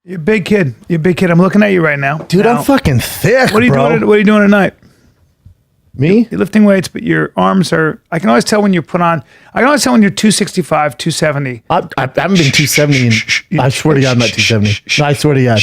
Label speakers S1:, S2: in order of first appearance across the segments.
S1: You're a big kid. You're a big kid. I'm looking at you right now.
S2: Dude,
S1: now,
S2: I'm fucking thick,
S1: What are you doing? What are you doing tonight?
S2: Me?
S1: You're lifting weights, but your arms are. I can always tell when you're put on. I can always tell when you're 265, 270.
S2: I haven't been 270. I swear to God, I'm not 270. No, I swear to God.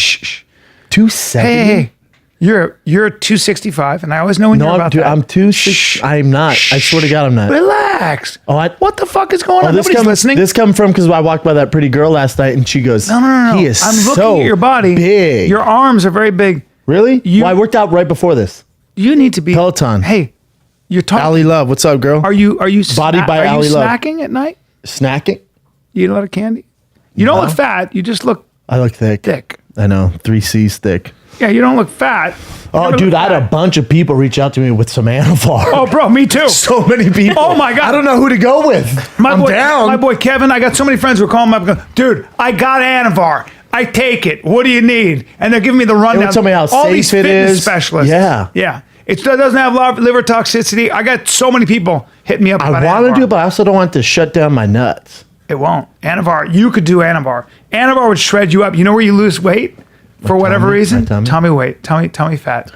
S2: 270?
S1: Hey, you're 265, and I always know when you're about
S2: dude,
S1: that.
S2: I'm 260. I'm not. I swear to God, I'm not.
S1: Relax.
S2: Oh,
S1: what the fuck is going on?
S2: Nobody's listening. This come from because I walked by that pretty girl last night, and she goes,
S1: No.
S2: He is
S1: I'm
S2: so
S1: looking at your body.
S2: big.
S1: Your arms are very big.
S2: Really? Well, I worked out right before this.
S1: You need to be
S2: Peloton.
S1: Hey, you're talking.
S2: Ali Love, what's up, girl?
S1: Are you
S2: Body by Ali Love.
S1: snacking at night?
S2: Snacking?
S1: You eat a lot of candy? You don't look fat. You just look
S2: I look thick.
S1: thick.
S2: I know. 3 C's thick.
S1: Yeah, you don't look fat.
S2: Oh, dude, I had a bunch of people reach out to me with some Anavar.
S1: Oh, bro, me too.
S2: So many people.
S1: Oh, my God.
S2: I don't know who to go with. I'm down.
S1: My boy Kevin, I got so many friends who are calling me up and going, dude, I got Anavar. I take it. What do you need? And they're giving me the rundown.
S2: Tell me how
S1: all
S2: safe
S1: these
S2: it
S1: fitness
S2: is.
S1: specialists.
S2: Yeah.
S1: Yeah. It doesn't have liver toxicity. I got so many people hitting me up about
S2: I want
S1: Anavar.
S2: to do it, but I also don't want to shut down my nuts.
S1: It won't. Anavar, you could do Anavar. Anavar would shred you up. You know where you lose weight? For whatever reason? Tummy weight. Tummy fat.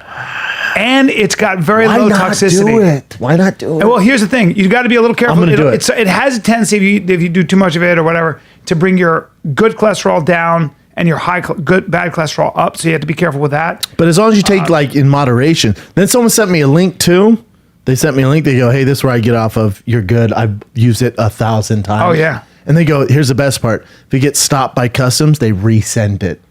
S1: And it's got very low toxicity.
S2: Why not do it?
S1: Well, here's the thing. You got to be a little careful.
S2: I'm gonna do it.
S1: It has a tendency, if you do too much of it or whatever, to bring your good cholesterol down and your bad cholesterol up. So you have to be careful with that.
S2: But as long as you take like in moderation. Then someone sent me a link too. They sent me a link. They go, hey, this is where I get off of. You're good. I've used it 1,000 times.
S1: Oh, yeah.
S2: And they go, here's the best part. If you get stopped by customs, they resend it.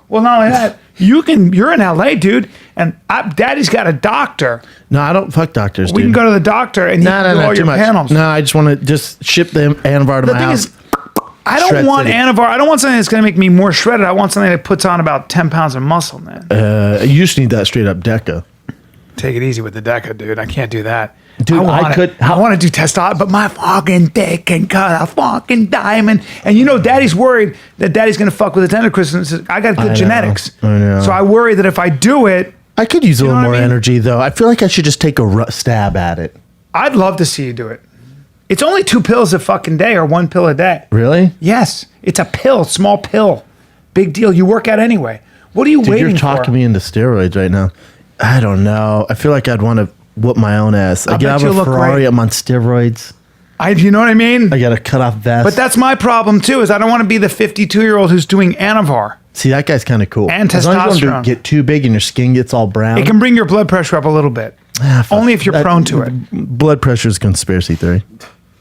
S1: Well, not only that, you're in LA, dude, and Daddy's got a doctor.
S2: No, I don't fuck doctors,
S1: We
S2: dude.
S1: can go to the doctor and you can do all your panels.
S2: No, I just want to just ship the Anavar to my house.
S1: I don't want Anavar. I don't want something that's going to make me more shredded. I want something that puts on about 10 pounds of muscle, man.
S2: You just need that straight up Deca.
S1: Take it easy with the Deca, dude. I can't do that.
S2: Dude,
S1: I want to do testosterone, but my fucking dick can cut a fucking diamond. And you know, Daddy's worried that Daddy's going to fuck with his endocrine. Says, I got good genetics.
S2: I know.
S1: So I worry that if I do it.
S2: I could use a little more
S1: I mean?
S2: energy, though. I feel like I should just take a stab at it.
S1: I'd love to see you do it. It's only 2 pills a fucking day or 1 pill a day.
S2: Really?
S1: Yes. It's a pill, small pill. Big deal. You work out anyway. What are you waiting for?
S2: You're talking me into steroids right now. I don't know. I feel like I'd want to whoop my own ass. I have a Ferrari. I'm on steroids.
S1: You know what I mean?
S2: I got a cut off vest.
S1: But that's my problem too. Is I don't want to be the 52-year-old who's doing Anavar.
S2: See, that guy's kind of cool.
S1: And
S2: as long as you
S1: testosterone.
S2: don't get too big and your skin gets all brown.
S1: It can bring your blood pressure up a little bit. Only if you're prone to it.
S2: Blood pressure is a conspiracy theory.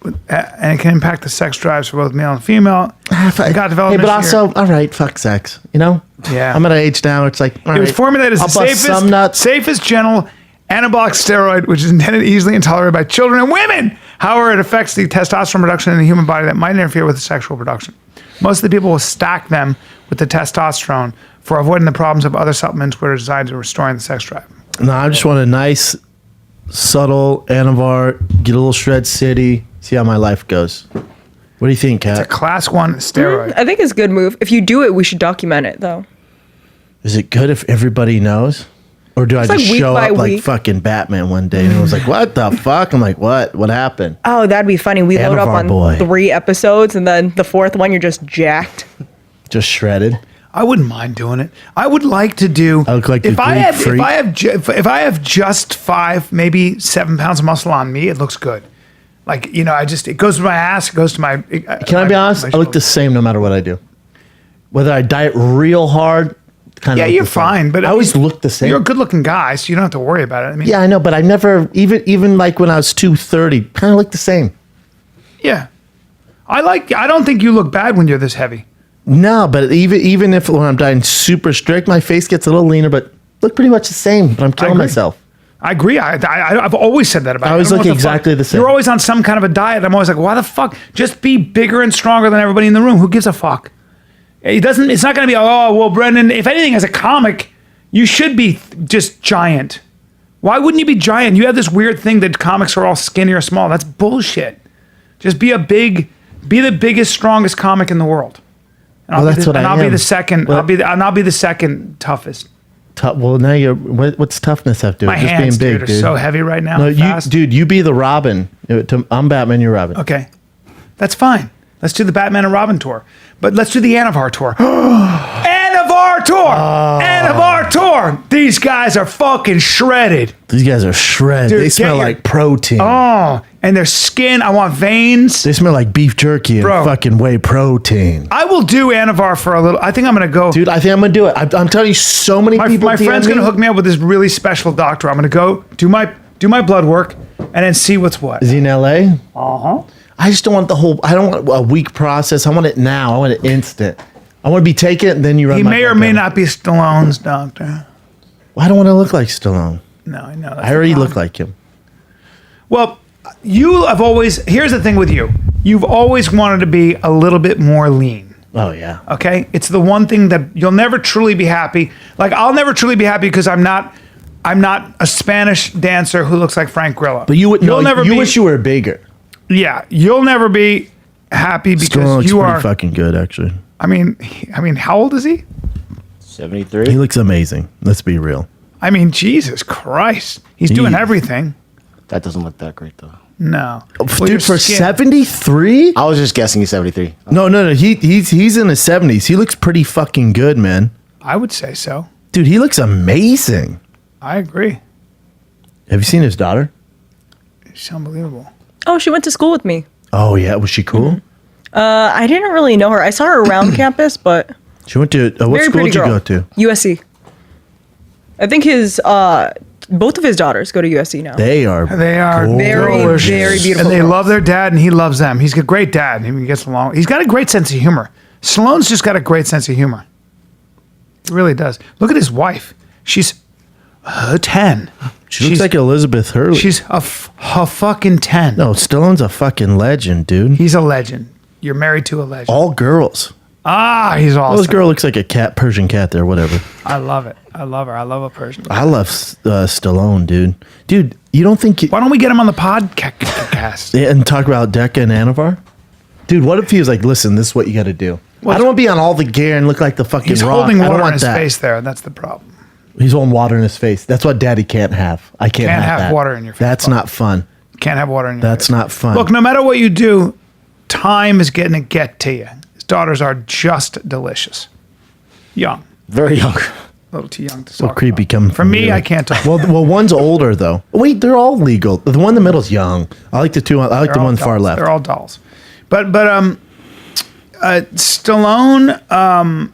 S1: And it can impact the sex drives for both male and female.
S2: Hey, but also, all right, fuck sex. You know?
S1: Yeah.
S2: I'm at an age now. It's like, all
S1: it was formulated as the safest gentle anabolic steroid, which is intended easily and tolerated by children and women. However, it affects the testosterone production in the human body that might interfere with the sexual production. Most of the people will stack them with the testosterone for avoiding the problems of other supplements which are designed to restoring the sex drive.
S2: No, I just want a nice, subtle Anavar, get a little Shred City, see how my life goes. What do you think, Kat?
S1: It's a class 1 steroid.
S3: I think it's a good move. If you do it, we should document it, though.
S2: Is it good if everybody knows? Or do I just show up like fucking Batman one day and it was like, what the fuck? I'm like, what? What happened?
S3: Oh, that'd be funny. We load up on 3 episodes and then the 4th one, you're just jacked.
S2: Just shredded.
S1: I wouldn't mind doing it. I would like to do.
S2: I look like
S1: if I have just 5, maybe 7 pounds of muscle on me, it looks good. Like, you know, it goes to my ass, it goes to my.
S2: Can I be honest? I look the same no matter what I do. Whether I diet real hard,
S1: you're fine. But
S2: I always look the same.
S1: You're a good-looking guy, so you don't have to worry about it. I mean,
S2: yeah, I know, but I never even like when I was 230, kind of look the same.
S1: Yeah, I don't think you look bad when you're this heavy.
S2: No, but even if when I'm dieting super strict, my face gets a little leaner, but look pretty much the same. But I'm killing myself.
S1: I agree. I've always said that about you.
S2: I always look exactly the same.
S1: You're always on some kind of a diet. I'm always like, why the fuck? Just be bigger and stronger than everybody in the room. Who gives a fuck? It's not going to be, oh, well, Brendan, if anything, as a comic, you should be just giant. Why wouldn't you be giant? You have this weird thing that comics are all skinny or small. That's bullshit. Just be the biggest, strongest comic in the world. And I'll be the second. Well, I'll be the second toughest.
S2: Well, now what's toughness have to do with
S1: my
S2: just
S1: hands,
S2: being big,
S1: dude, are so heavy right now.
S2: No, you be the Robin. I'm Batman, you're Robin.
S1: Okay. That's fine. Let's do the Batman and Robin tour. But let's do the Anavar tour. Anavar These guys are fucking shredded.
S2: These guys are shredded.
S1: Dude,
S2: They smell like protein.
S1: Oh, and their skin, I want veins.
S2: They smell like beef jerky and fucking whey protein.
S1: I will do Anavar for a little. I think I'm going to go.
S2: Dude, I think I'm going to do it. I'm telling you, so many people.
S1: My friend's going to hook me up with this really special doctor. I'm going to go do my blood work and then see what's what.
S2: Is he in LA?
S1: Uh-huh.
S2: I just don't want I don't want a week process. I want it now. I want it instant. I want to be taken and then you run
S1: He
S2: my
S1: may or may not be Stallone's doctor.
S2: Well, I don't want to look like Stallone.
S1: No, I know.
S2: I already look like him.
S1: Well, you have always, here's the thing with you. You've always wanted to be a little bit more lean.
S2: Oh, yeah.
S1: Okay? It's the one thing that you'll never truly be happy. Like, I'll never truly be happy because I'm not a Spanish dancer who looks like Frank Grillo.
S2: But you wish you were bigger.
S1: Yeah, you'll never be happy because
S2: Stallone looks
S1: you
S2: pretty
S1: are
S2: fucking good, actually.
S1: I mean, how old is he?
S4: 73.
S2: He looks amazing. Let's be real.
S1: I mean, Jesus Christ. He's doing everything.
S4: That doesn't look that great, though.
S1: No. Well,
S2: Dude, for 73?
S4: I was just guessing he's 73.
S2: No. He's in his 70s. He looks pretty fucking good, man.
S1: I would say so.
S2: Dude, he looks amazing.
S1: I agree.
S2: Have you seen his daughter?
S1: She's unbelievable.
S3: Oh, she went to school with me.
S2: Oh, yeah. Was she cool?
S3: Mm-hmm. I didn't really know her. I saw her around campus, but
S2: She went to, what
S3: very
S2: school
S3: pretty
S2: did you
S3: girl.
S2: go to?
S3: USC. I think both of his daughters go to USC now.
S2: They are
S3: Very,
S2: gorgeous.
S3: very beautiful.
S1: And they
S3: girls.
S1: love their dad, and he loves them. He's a great dad. He gets along. He's got a great sense of humor. Stallone's just got a great sense of humor. He really does. Look at his wife. She's 10.
S2: She looks like Elizabeth Hurley.
S1: She's a fucking 10.
S2: No, Stallone's a fucking legend, dude.
S1: He's a legend. You're married to a legend.
S2: All girls.
S1: He's awesome.
S2: This girl looks like a cat, Persian cat there, whatever.
S1: I love it. I love her. I love a Persian.
S2: I love Stallone, dude. Dude, you don't think...
S1: Why don't we get him on the podcast?
S2: and talk about Decca and Anavar? Dude, what if he was like, listen, this is what you got to do.
S1: Well,
S2: I don't want to be on all the gear and look like the fucking
S1: He's
S2: Rock.
S1: holding
S2: I don't
S1: water in
S2: want
S1: his
S2: that.
S1: face there. That's the problem.
S2: He's holding water in his face. That's what daddy can't have. I can't
S1: Can't
S2: have
S1: have
S2: that.
S1: water in your face.
S2: That's not fun.
S1: Can't have water in your
S2: That's
S1: face.
S2: not fun.
S1: Look, no matter what you do, time is getting to get to you. His daughters are just delicious. Young.
S4: Very young.
S1: A little too young to
S2: so
S1: talk
S2: creepy
S1: about.
S2: coming
S1: For
S2: from
S1: me,
S2: you.
S1: I can't talk.
S2: Well, one's older though. Wait, they're all legal. The one in the middle's young. I like the two. I like
S1: They're
S2: the
S1: all
S2: one far
S1: dolls.
S2: left.
S1: They're all dolls. But Stallone,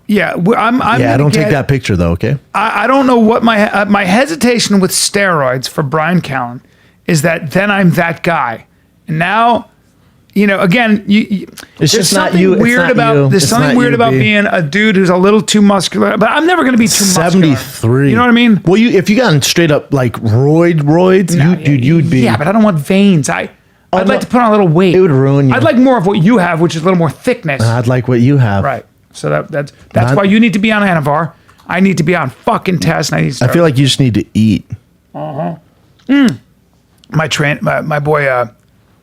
S1: yeah, I'm
S2: Yeah, don't take that picture though. Okay.
S1: I don't know what my hesitation with steroids for Bryan Callen is that then I'm that guy, and now, again,
S2: It's just not
S1: something
S2: you. It's
S1: weird
S2: not
S1: about
S2: you.
S1: there's
S2: It's
S1: something
S2: not
S1: weird
S2: you,
S1: about
S2: B.
S1: being a dude who's a little too muscular. But I'm never going to be too muscular.
S2: 73.
S1: You know what I mean?
S2: Well, if you got straight up like roids, you'd be.
S1: Yeah, but I don't want veins. I'd
S2: no.
S1: like to put on a little weight.
S2: It would ruin you.
S1: I'd like more of what you have, which is a little more thickness.
S2: I'd like what you have.
S1: Right. So that's why you need to be on Anavar. I need to be on fucking test. And
S2: I feel like you just need to eat.
S1: my boy.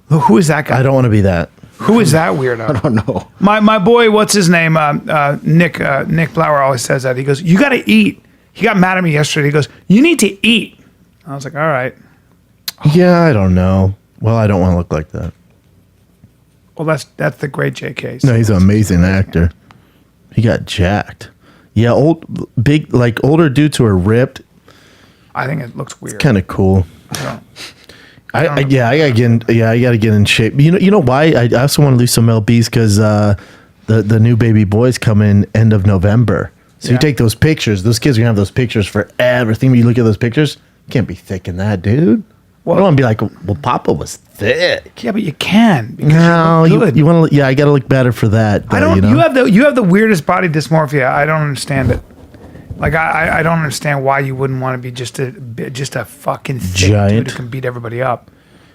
S1: Who is that guy?
S2: I don't want to be that.
S1: Who is that weirdo?
S4: I don't know.
S1: My boy, what's his name? Nick Blower always says that. He goes, "You got to eat." He got mad at me yesterday. He goes, "You need to eat." I was like, "All right."
S2: Yeah, I don't know. Well, I don't want to look like that.
S1: Well, that's the great J.K.
S2: No, he's an amazing actor. He got jacked. Yeah, older dudes who are ripped.
S1: I think it looks weird.
S2: Kind of cool. I gotta get in shape. You know why? I also want to lose some lbs because the new baby boys come in end of November. So you take those pictures. Those kids are gonna have those pictures forever. Think when you look at those pictures, you can't be thick in that, dude. Well, I don't want to be like, well, Papa was thick.
S1: Yeah, but you can. Because
S2: No,
S1: you look good.
S2: you want to. Yeah, I got to look better for that. Though,
S1: I don't.
S2: You know?
S1: You have the weirdest body dysmorphia. I don't understand it. Like I don't understand why you wouldn't want to be just a fucking thick
S2: Giant.
S1: dude who can beat everybody up.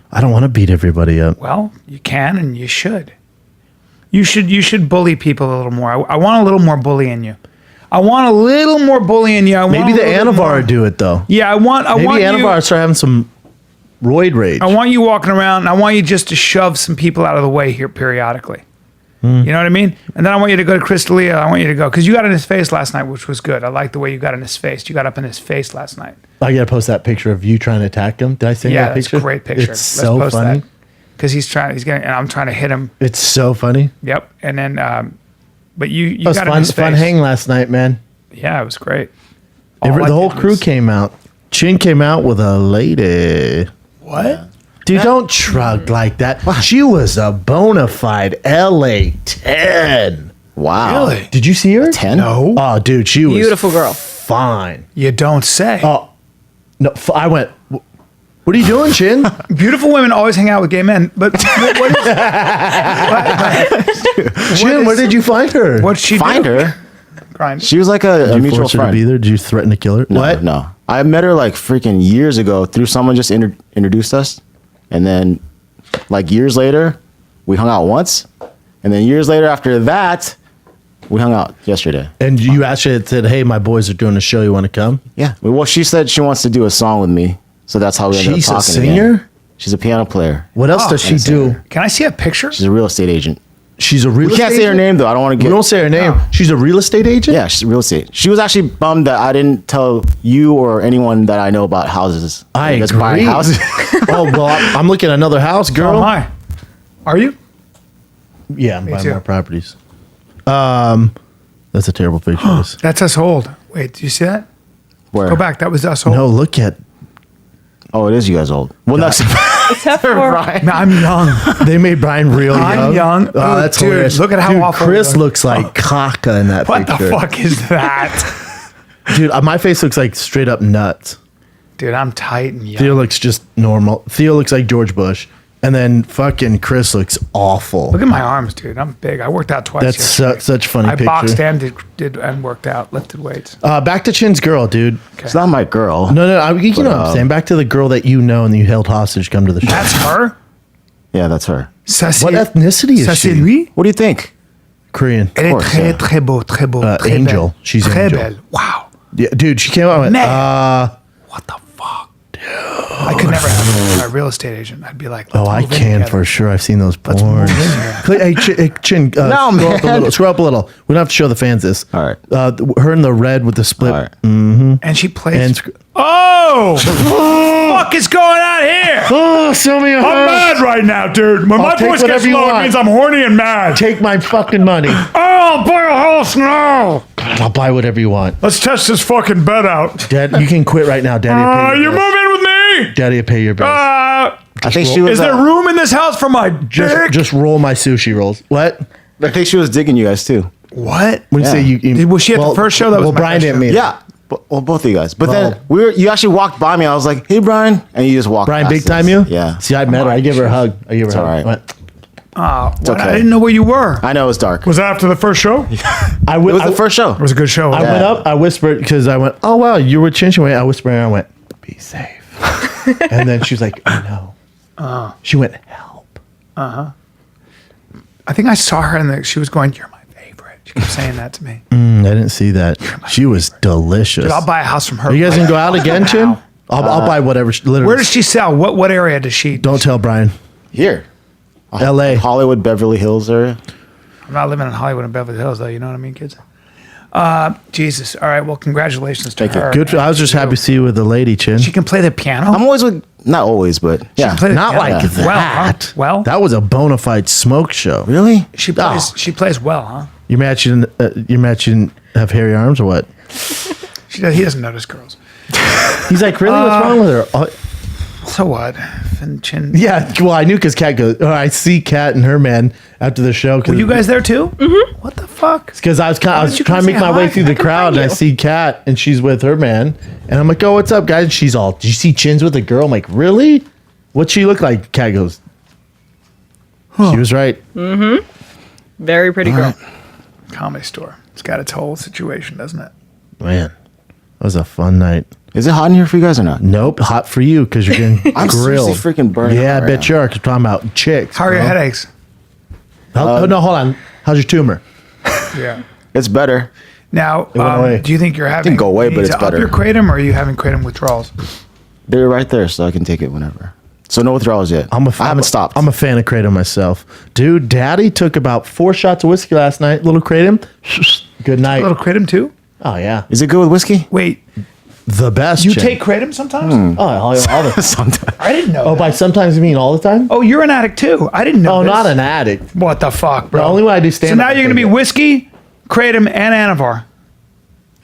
S2: I don't want to beat everybody up.
S1: Well, you can and you should. You should bully people a little more. I want a little more bully in you. I want a little more bully in you.
S2: Maybe the Anavar would do it though.
S1: Yeah, I want
S2: Anavar would start having some roid rage.
S1: I want you walking around. I want you just to shove some people out of the way here periodically. You know what I mean? And then I want you to go to Crystalia. I want you to go because you got in his face last night, which was good. I like the way you got in his face. You got up in his face last night.
S2: I gotta post that picture of you trying to attack him. Did I send you that
S1: that's
S2: picture?
S1: a great picture.
S2: It's so funny.
S1: Because he's getting, and I'm trying to hit him.
S2: It's so funny.
S1: Yep. And then, but you
S2: It was
S1: got in his face.
S2: fun hang last night, man.
S1: Yeah, it was great.
S2: The
S1: I
S2: whole
S1: did
S2: crew
S1: was-
S2: came out. Chin came out with a lady.
S1: What?
S2: Dude, don't shrug like that. She was a bona fide LA 10.
S4: Wow.
S1: Really?
S2: Did you see her?
S4: 10?
S1: No.
S2: Oh, dude, she was
S3: Beautiful girl.
S2: fine.
S1: You don't say.
S2: Oh, no, I went, what are you doing, Chin?
S1: Beautiful women always hang out with gay men, but what is,
S2: Chin, where did you find her?
S1: what'd she
S4: Find
S1: do?
S4: her?
S1: Grind.
S4: She was like a
S2: Did you
S4: mutual
S2: force her to
S4: friend.
S2: be there? Did you threaten to kill her?
S4: No,
S2: What?
S4: no. I met her like freaking years ago through someone just introduced us. And then like years later, we hung out once. And then years later after that, we hung out yesterday.
S2: And you actually said, hey, my boys are doing a show. You want to come?
S4: Yeah. Well, she said she wants to do a song with me. So that's how we ended
S2: She's
S4: up
S2: a
S4: talking
S2: singer?
S4: again. She's a piano player.
S2: What else does she do?
S1: Can I see a picture?
S4: She's a real estate agent.
S2: She's a real
S4: We
S2: estate
S4: can't say her
S2: agent?
S4: name though. I don't want to
S2: We
S4: get.
S2: don't say her name.
S1: No.
S2: She's a real estate agent?
S4: Yeah, she's real estate. She was actually bummed that I didn't tell you or anyone that I know about houses.
S2: I
S4: That's
S2: agree.
S4: buying houses.
S2: Oh, well, I'm looking at another house,
S1: Oh
S2: girl.
S1: my. Are you?
S2: Yeah, I'm buying
S1: too.
S2: more properties. That's a terrible picture.
S1: That's us old. Wait, do you see that?
S4: Where?
S1: Go back. That was us old.
S2: No, look at.
S4: Oh, it is you guys old. Well, that's
S3: Except for
S4: Brian.
S1: No, I'm young.
S2: They made Brian real young.
S1: I'm young.
S2: Oh,
S1: Oh,
S2: that's
S1: dude,
S2: hilarious.
S1: look at how
S2: Dude,
S1: awful
S2: Chris
S1: it was.
S2: looks like caca in that
S1: What
S2: picture.
S1: the fuck is that?
S2: Dude, my face looks like straight up nuts.
S1: Dude, I'm tight and young.
S2: Theo looks just normal. Theo looks like George Bush. And then fucking Chris looks awful.
S1: Look at my arms, dude. I'm big. I worked out twice.
S2: That's
S1: yesterday.
S2: such funny
S1: I
S2: picture.
S1: boxed and did and worked out, lifted weights.
S2: Back to Chin's girl, dude.
S4: It's not my girl.
S2: No, you know what I'm saying. Back to the girl that you know and you held hostage. Come to the show.
S1: That's her.
S4: Yeah, that's her.
S1: Ça, c'est-
S2: What ethnicity is
S1: ça, c'est
S2: she?
S1: lui.
S4: What do you think?
S2: Korean.
S1: Elle est
S4: course,
S1: très,
S4: yeah.
S1: très beau, très beau. Très
S2: Angel.
S1: belle.
S2: She's
S1: très
S2: Angel.
S1: belle. Wow.
S2: Yeah, dude, she came out and went,
S1: Man. What the fuck? Dude. I could never have a real estate agent. I'd be like, let's
S2: oh, I
S1: move in
S2: can
S1: together.
S2: for sure. I've seen those
S1: Let's
S2: porn.
S1: move in here.
S2: Hey, Chin,
S4: No,
S2: scroll up a
S4: man.
S2: little. Scroll up a little. We don't have to show the fans this.
S4: All right.
S2: Her in the red with the split.
S4: All right.
S1: And she plays.
S2: And
S1: Oh! Fuck is going on here?
S2: oh, show me a
S1: I'm mad right now, dude. When my
S2: take
S1: voice gets
S2: whatever you
S1: low, it
S2: want.
S1: means I'm horny and mad.
S2: Take my fucking money.
S1: Oh, I'll buy a house now.
S2: I'll buy whatever you want.
S1: Let's test this fucking bed out.
S2: Dad, you can quit right now. Daddy will pay
S1: You
S2: your
S1: move
S2: bills.
S1: in with me?
S2: Daddy will pay your bills.
S4: I think she was.
S1: Is there room in this house for my dick?
S2: just roll my sushi rolls. What?
S4: I think she was digging you guys too.
S1: What?
S2: When you
S4: Yeah.
S2: say you
S1: Was she at the first show? That was
S2: well,
S1: my
S2: Brian
S1: first
S2: didn't
S1: show.
S2: meet her.
S4: Yeah. Well, both of you guys. But
S2: Well-
S4: then you actually walked by me. I was like, "Hey, Brian," and you just walked.
S2: Brian,
S4: past
S2: big
S4: us.
S2: time you?
S4: Yeah.
S2: See, I met her. I give her a hug. I give her a hug.
S4: all right.
S2: What?
S1: What?
S4: okay.
S1: I didn't know where you were.
S4: I know it was dark.
S1: Was that after the first show? It
S2: I
S4: It
S2: went.
S4: was the first show.
S1: was a good show.
S2: I went up. I whispered because I went, "Oh wow, you were Chin." She went. I whispered and I went, "Be safe." And then she was like, "I know." She went, "Help."
S1: I think I saw her and she was going, "You're my favorite." She kept saying that to me.
S2: I didn't see that. She was delicious.
S1: Dude, I'll buy a house from her.
S2: Are you guys gonna go out again, Chin?
S1: Now.
S2: I'll buy whatever. Literally.
S1: Where does she sell? What area does she?
S2: Don't tell Brian.
S4: Here.
S2: L.A.
S4: Hollywood, Beverly Hills area.
S1: I'm not living in Hollywood and Beverly Hills, though. You know what I mean, kids? Jesus. All right. Well, congratulations to
S4: Thank you.
S1: her.
S2: Good. I was just happy to see you with the lady, Chin.
S1: She can play the piano.
S4: I'm always with, not always, but yeah.
S1: play the
S2: Not
S1: piano.
S2: like
S1: Well, huh?
S2: that.
S1: Well,
S2: that was a bona fide smoke show.
S4: Really?
S1: she plays. She plays well, huh?
S2: You matching have hairy arms or what?
S1: She does. He doesn't notice girls.
S2: He's like, really? What's wrong with her? Oh,
S1: So what? And Chin.
S2: yeah. Well, I knew because Kat goes. Oh, I see Kat and her man after the show.
S1: Were you guys there too? Mm-hmm. What the fuck?
S2: Because I was
S1: didn't you
S2: trying to
S1: come
S2: make
S1: say
S2: my way
S1: hi?
S2: through
S1: I
S2: the
S1: can
S2: crowd,
S3: find
S2: and I
S3: you.
S2: see Kat, and she's with her man, and I'm like, "Oh, what's up, guys?" And she's all, "Do you see Chin's with a girl?" I'm like, "Really? What'd she look like?" Kat goes, "She was right."
S3: Very pretty girl.
S1: Comedy store. It's got its whole situation, doesn't it?
S2: Man, that was a fun night.
S4: Is it hot in here for you guys or not?
S2: Nope, hot for you because you're getting
S4: I'm
S2: grilled.
S4: seriously freaking burning
S2: Yeah, I
S4: right
S2: bet
S4: now.
S2: you are. 'Cause we're talking about chicks.
S1: How are your
S2: bro.
S1: headaches?
S2: Oh, no, hold on. How's your tumor?
S1: Yeah.
S4: It's better.
S1: Now,
S2: went away.
S1: do you think you're having?
S4: Didn't go away,
S1: you need
S4: but it's
S1: to up
S4: better.
S1: your kratom, or are you having kratom withdrawals?
S4: They're right there, so I can take it whenever. So no withdrawals yet. I haven't stopped.
S2: I'm a fan of kratom myself, dude. Daddy took about 4 shots of whiskey last night. Little kratom. Good
S1: A
S2: night.
S1: little kratom too.
S2: Oh yeah,
S4: Is it good with whiskey?
S1: Wait,
S2: the best.
S1: you
S2: Chin.
S1: take kratom sometimes?
S2: Oh, all the,
S4: Sometimes.
S1: I didn't know.
S2: oh,
S1: that.
S2: by sometimes you mean all the time?
S1: Oh, you're an addict too. I didn't know.
S2: Oh,
S1: this.
S2: not an addict.
S1: What the fuck, bro?
S2: The only way I do
S1: So
S2: stand-up
S1: now
S2: is
S1: you're gonna be
S2: like-
S1: whiskey, kratom, and Anavar.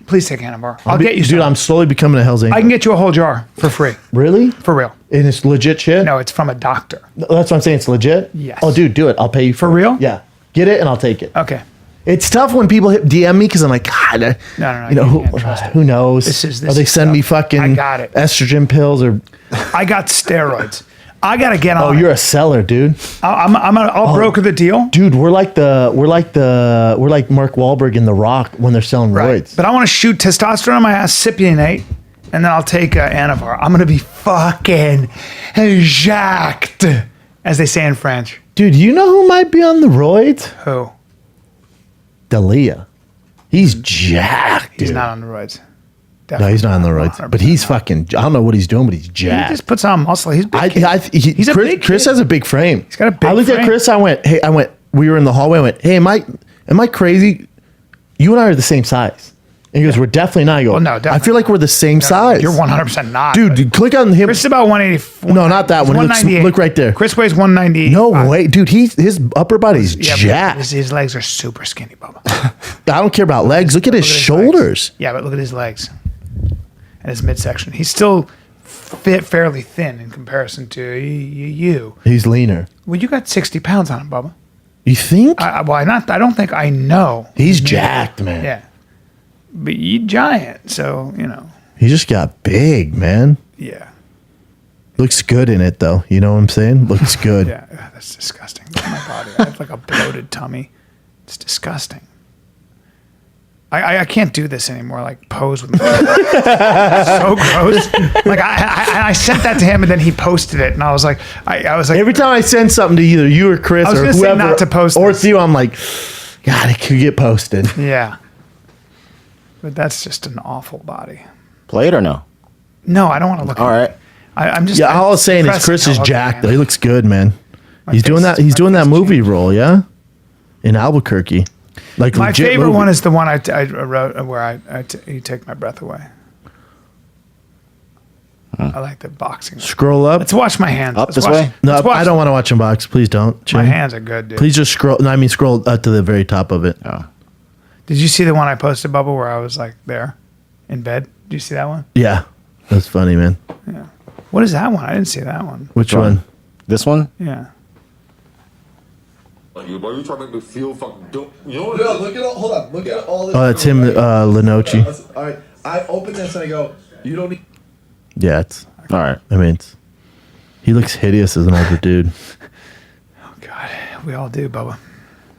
S1: Please take Anavar. I'll get you some.
S2: Dude, I'm slowly becoming a Hell's Angel.
S1: I can get you a whole jar for free.
S2: Really?
S1: For real.
S2: And it's legit shit?
S1: No, it's from a doctor.
S2: That's what I'm saying. It's legit?
S1: Yes.
S2: Oh, dude, do it. I'll pay you
S1: For
S2: it.
S1: real?
S2: Yeah. Get it and I'll take it.
S1: Okay.
S2: It's tough when people DM me because I'm like, God,
S1: No.
S2: you know,
S1: You can't trust it.
S2: who knows?
S1: This
S2: Or they
S1: is
S2: send me
S1: stuff.
S2: fucking
S1: I got it.
S2: estrogen pills or.
S1: I got steroids. I gotta get on.
S2: Oh, you're a seller, dude.
S1: I'll broker the deal.
S2: Dude, we're like Mark Wahlberg in The Rock when they're selling roids.
S1: But I want to shoot testosterone on my ass, cypionate, and then I'll take Anavar. I'm gonna be fucking jacked, as they say in French.
S2: Dude, you know who might be on the roids?
S1: Who?
S2: Dalia. He's jacked, dude.
S1: He's not on the roids.
S2: No, he's not on the roids. But he's fucking. I don't know what he's doing, but he's
S1: He
S2: jacked.
S1: just puts on muscle. He's a big kid. He's a
S2: Chris,
S1: big
S2: Chris
S1: kid.
S2: has a big frame.
S1: He's got a big
S2: I looked
S1: frame.
S2: at Chris. I went. We were in the hallway. I went, hey, am I crazy? You and I are the same size. And he goes, we're definitely not. I go,
S1: Well, no,
S2: I
S1: definitely
S2: feel like we're the same size.
S1: You're 100% not.
S2: Dude, click on him.
S1: Chris is about 180.
S2: No, not that
S1: he's
S2: one. He looks-
S1: 198.
S2: look right there.
S1: Chris weighs 198.
S2: No way, dude. His upper body's
S1: Yeah, but
S2: jacked.
S1: his legs are super skinny, Bubba.
S2: I don't care about legs. Look at his
S1: Look at
S2: shoulders.
S1: legs. Yeah, but look at his legs and his midsection. He's still fairly thin in comparison to you.
S2: He's leaner.
S1: Well, you got 60 pounds on him, Bubba.
S2: You think?
S1: I don't think I know.
S2: He's jacked, man.
S1: Yeah. But you giant, so, you know.
S2: He just got big, man.
S1: Yeah.
S2: Looks good in it, though. You know what I'm saying? Looks good.
S1: Yeah. Ugh, that's disgusting. Look at my body. I have like a bloated tummy. It's disgusting. I can't do this anymore. Like pose with me. So gross. Like I sent that to him and then he posted it and I was like, I was like,
S2: Every time I send something to either you or Chris
S1: I was
S2: or
S1: gonna say
S2: whoever,
S1: not to post
S2: or
S1: this.
S2: to you, I'm like, God, it could get posted.
S1: yeah. But that's just an awful body.
S4: Play it or no?
S1: No, I don't want to look.
S4: All
S1: at
S4: right.
S1: it. I'm just.
S2: Yeah, all I was saying is
S1: depressed
S2: Chris
S1: how
S2: is
S1: ugly
S2: jacked.
S1: I
S2: Though.
S1: am.
S2: He looks good, man. He's doing
S1: face-
S2: that. He's
S1: my
S2: doing that
S1: face
S2: movie
S1: changed.
S2: role, yeah, in Albuquerque. Like
S1: My
S2: legit
S1: favorite
S2: movie.
S1: one is the one I wrote where you take my breath away. I like the boxing.
S2: Scroll up.
S1: Let's watch my hands.
S4: Up
S1: Let's
S4: this
S1: watch-
S4: way?
S2: No,
S1: let's watch-
S2: I don't want to watch him box. Please don't.
S1: My
S2: Chin.
S1: hands are good, dude.
S2: Please just scroll. No, I mean scroll to the very top of it.
S4: Oh.
S1: Did you see the one I posted, Bubba, where I was like there in bed? Did you see that one?
S2: Yeah, that's funny, man.
S1: What is that one? I didn't see that one.
S2: Which one?
S4: This one?
S1: Yeah.
S5: Like, why are you trying to make me feel fucking dope? You know what?
S6: No, look at all. Hold on. Look at all this.
S2: Oh, that's him, Lenoci.
S6: All right. I open this and I go. You don't need.
S2: Yeah, it's.
S4: All right.
S2: I mean, he looks hideous as an older dude.
S1: Oh God, we all do, Bubba.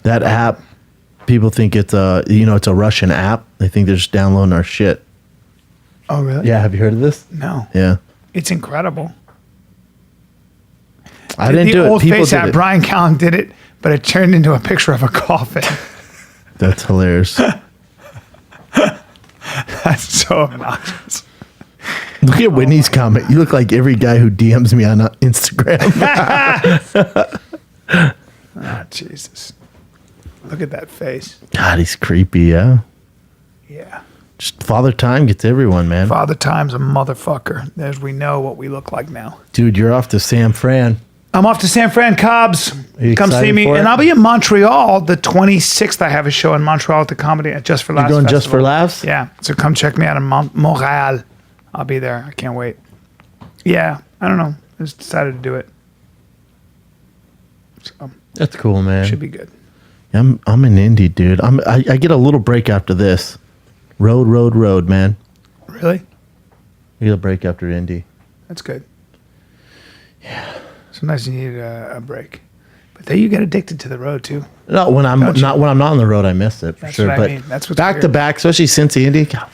S2: That app, people think it's it's a Russian app. They think they're just downloading our shit.
S1: Oh really?
S2: Yeah, have you heard of this?
S1: No.
S2: Yeah,
S1: It's incredible.
S2: I didn't do it.
S1: Old
S2: People
S1: face
S2: did
S1: app.
S2: it.
S1: Brian Callen did it, but it turned into a picture of a coffin.
S2: That's hilarious.
S1: That's so obnoxious.
S2: Look at Whitney's comment. You look like every guy who DMs me on Instagram.
S1: Oh, Jesus. Look at that face.
S2: God, he's creepy. Yeah,
S1: Yeah.
S2: just Father Time gets everyone, man.
S1: Father Time's a motherfucker. As we know what we look like now.
S2: Dude, you're off to San Fran.
S1: I'm off to San Fran Cobbs.
S2: you
S1: Come see
S2: excited
S1: me.
S2: for it?
S1: And I'll be in Montreal the 26th. I have a show in Montreal at the Comedy at Just for Laughs.
S2: You're going Just
S1: Festival.
S2: for Laughs?
S1: Yeah. So come check me out in Montreal. I'll be there. I can't wait. Yeah. I don't know. I just decided to do it. So
S2: That's cool, man.
S1: should be good.
S2: I'm in Indy, dude. I get a little break after this. Road, man.
S1: Really?
S2: I get a break after Indy.
S1: That's good. Yeah. Sometimes you need a break. But then you get addicted to the road too.
S2: No, when I'm
S1: Don't you?
S2: not on the road, I miss it for
S1: That's
S2: sure.
S1: what I
S2: But
S1: mean. That's what's
S2: back to
S1: weird.
S2: back, especially since Indy. God,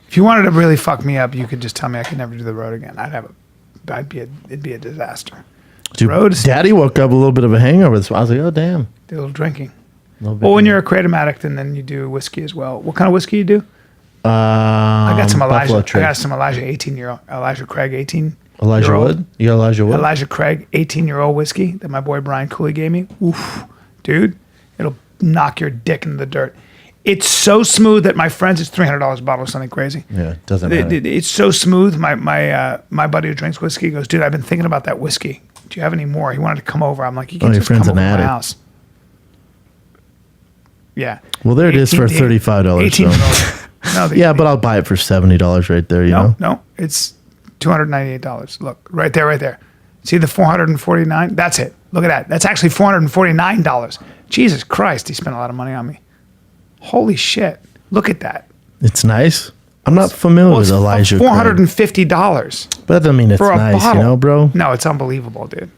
S1: If you wanted to really fuck me up, you could just tell me I could never do the road again. It'd be a disaster.
S2: dude,
S1: Road is-
S2: Daddy woke up a little bit of a hangover. So I was like, oh damn.
S1: Do a little drinking.
S2: A little bit.
S1: Well, when you're a kratom addict and then you do whiskey as well. What kind of whiskey you do?
S2: I
S1: I got some Elijah.
S2: Buffalo
S1: I
S2: Trace.
S1: got some Elijah Craig 18.
S2: Elijah
S1: year old.
S2: Wood. You got Elijah Wood.
S1: Elijah Craig 18-year-old whiskey that my boy Brian Cooley gave me. Oof, dude, it'll knock your dick in the dirt. It's so smooth that my friends, it's $300 a bottle or something crazy.
S2: Yeah, it doesn't matter.
S1: It's so smooth. My buddy who drinks whiskey goes, dude, I've been thinking about that whiskey. Do you have any more? He wanted to come over. I'm like, you can't
S2: your
S1: just
S2: friend's
S1: come
S2: an
S1: over to my
S2: addict.
S1: house. Yeah.
S2: Well, there it is for
S1: 18
S2: $35.
S1: 18
S2: So.
S1: No,
S2: Yeah, but I'll buy it for $70 right there. You know.
S1: no, it's $298. Look, right there. See the 449? That's it. Look at that. That's actually $449. Jesus Christ, he spent a lot of money on me. Holy shit. Look at that.
S2: It's nice. I'm not familiar with Elijah Craig.
S1: $450
S2: But that doesn't mean it's
S1: for a
S2: nice,
S1: bottle.
S2: you know, bro?
S1: No, it's unbelievable, dude.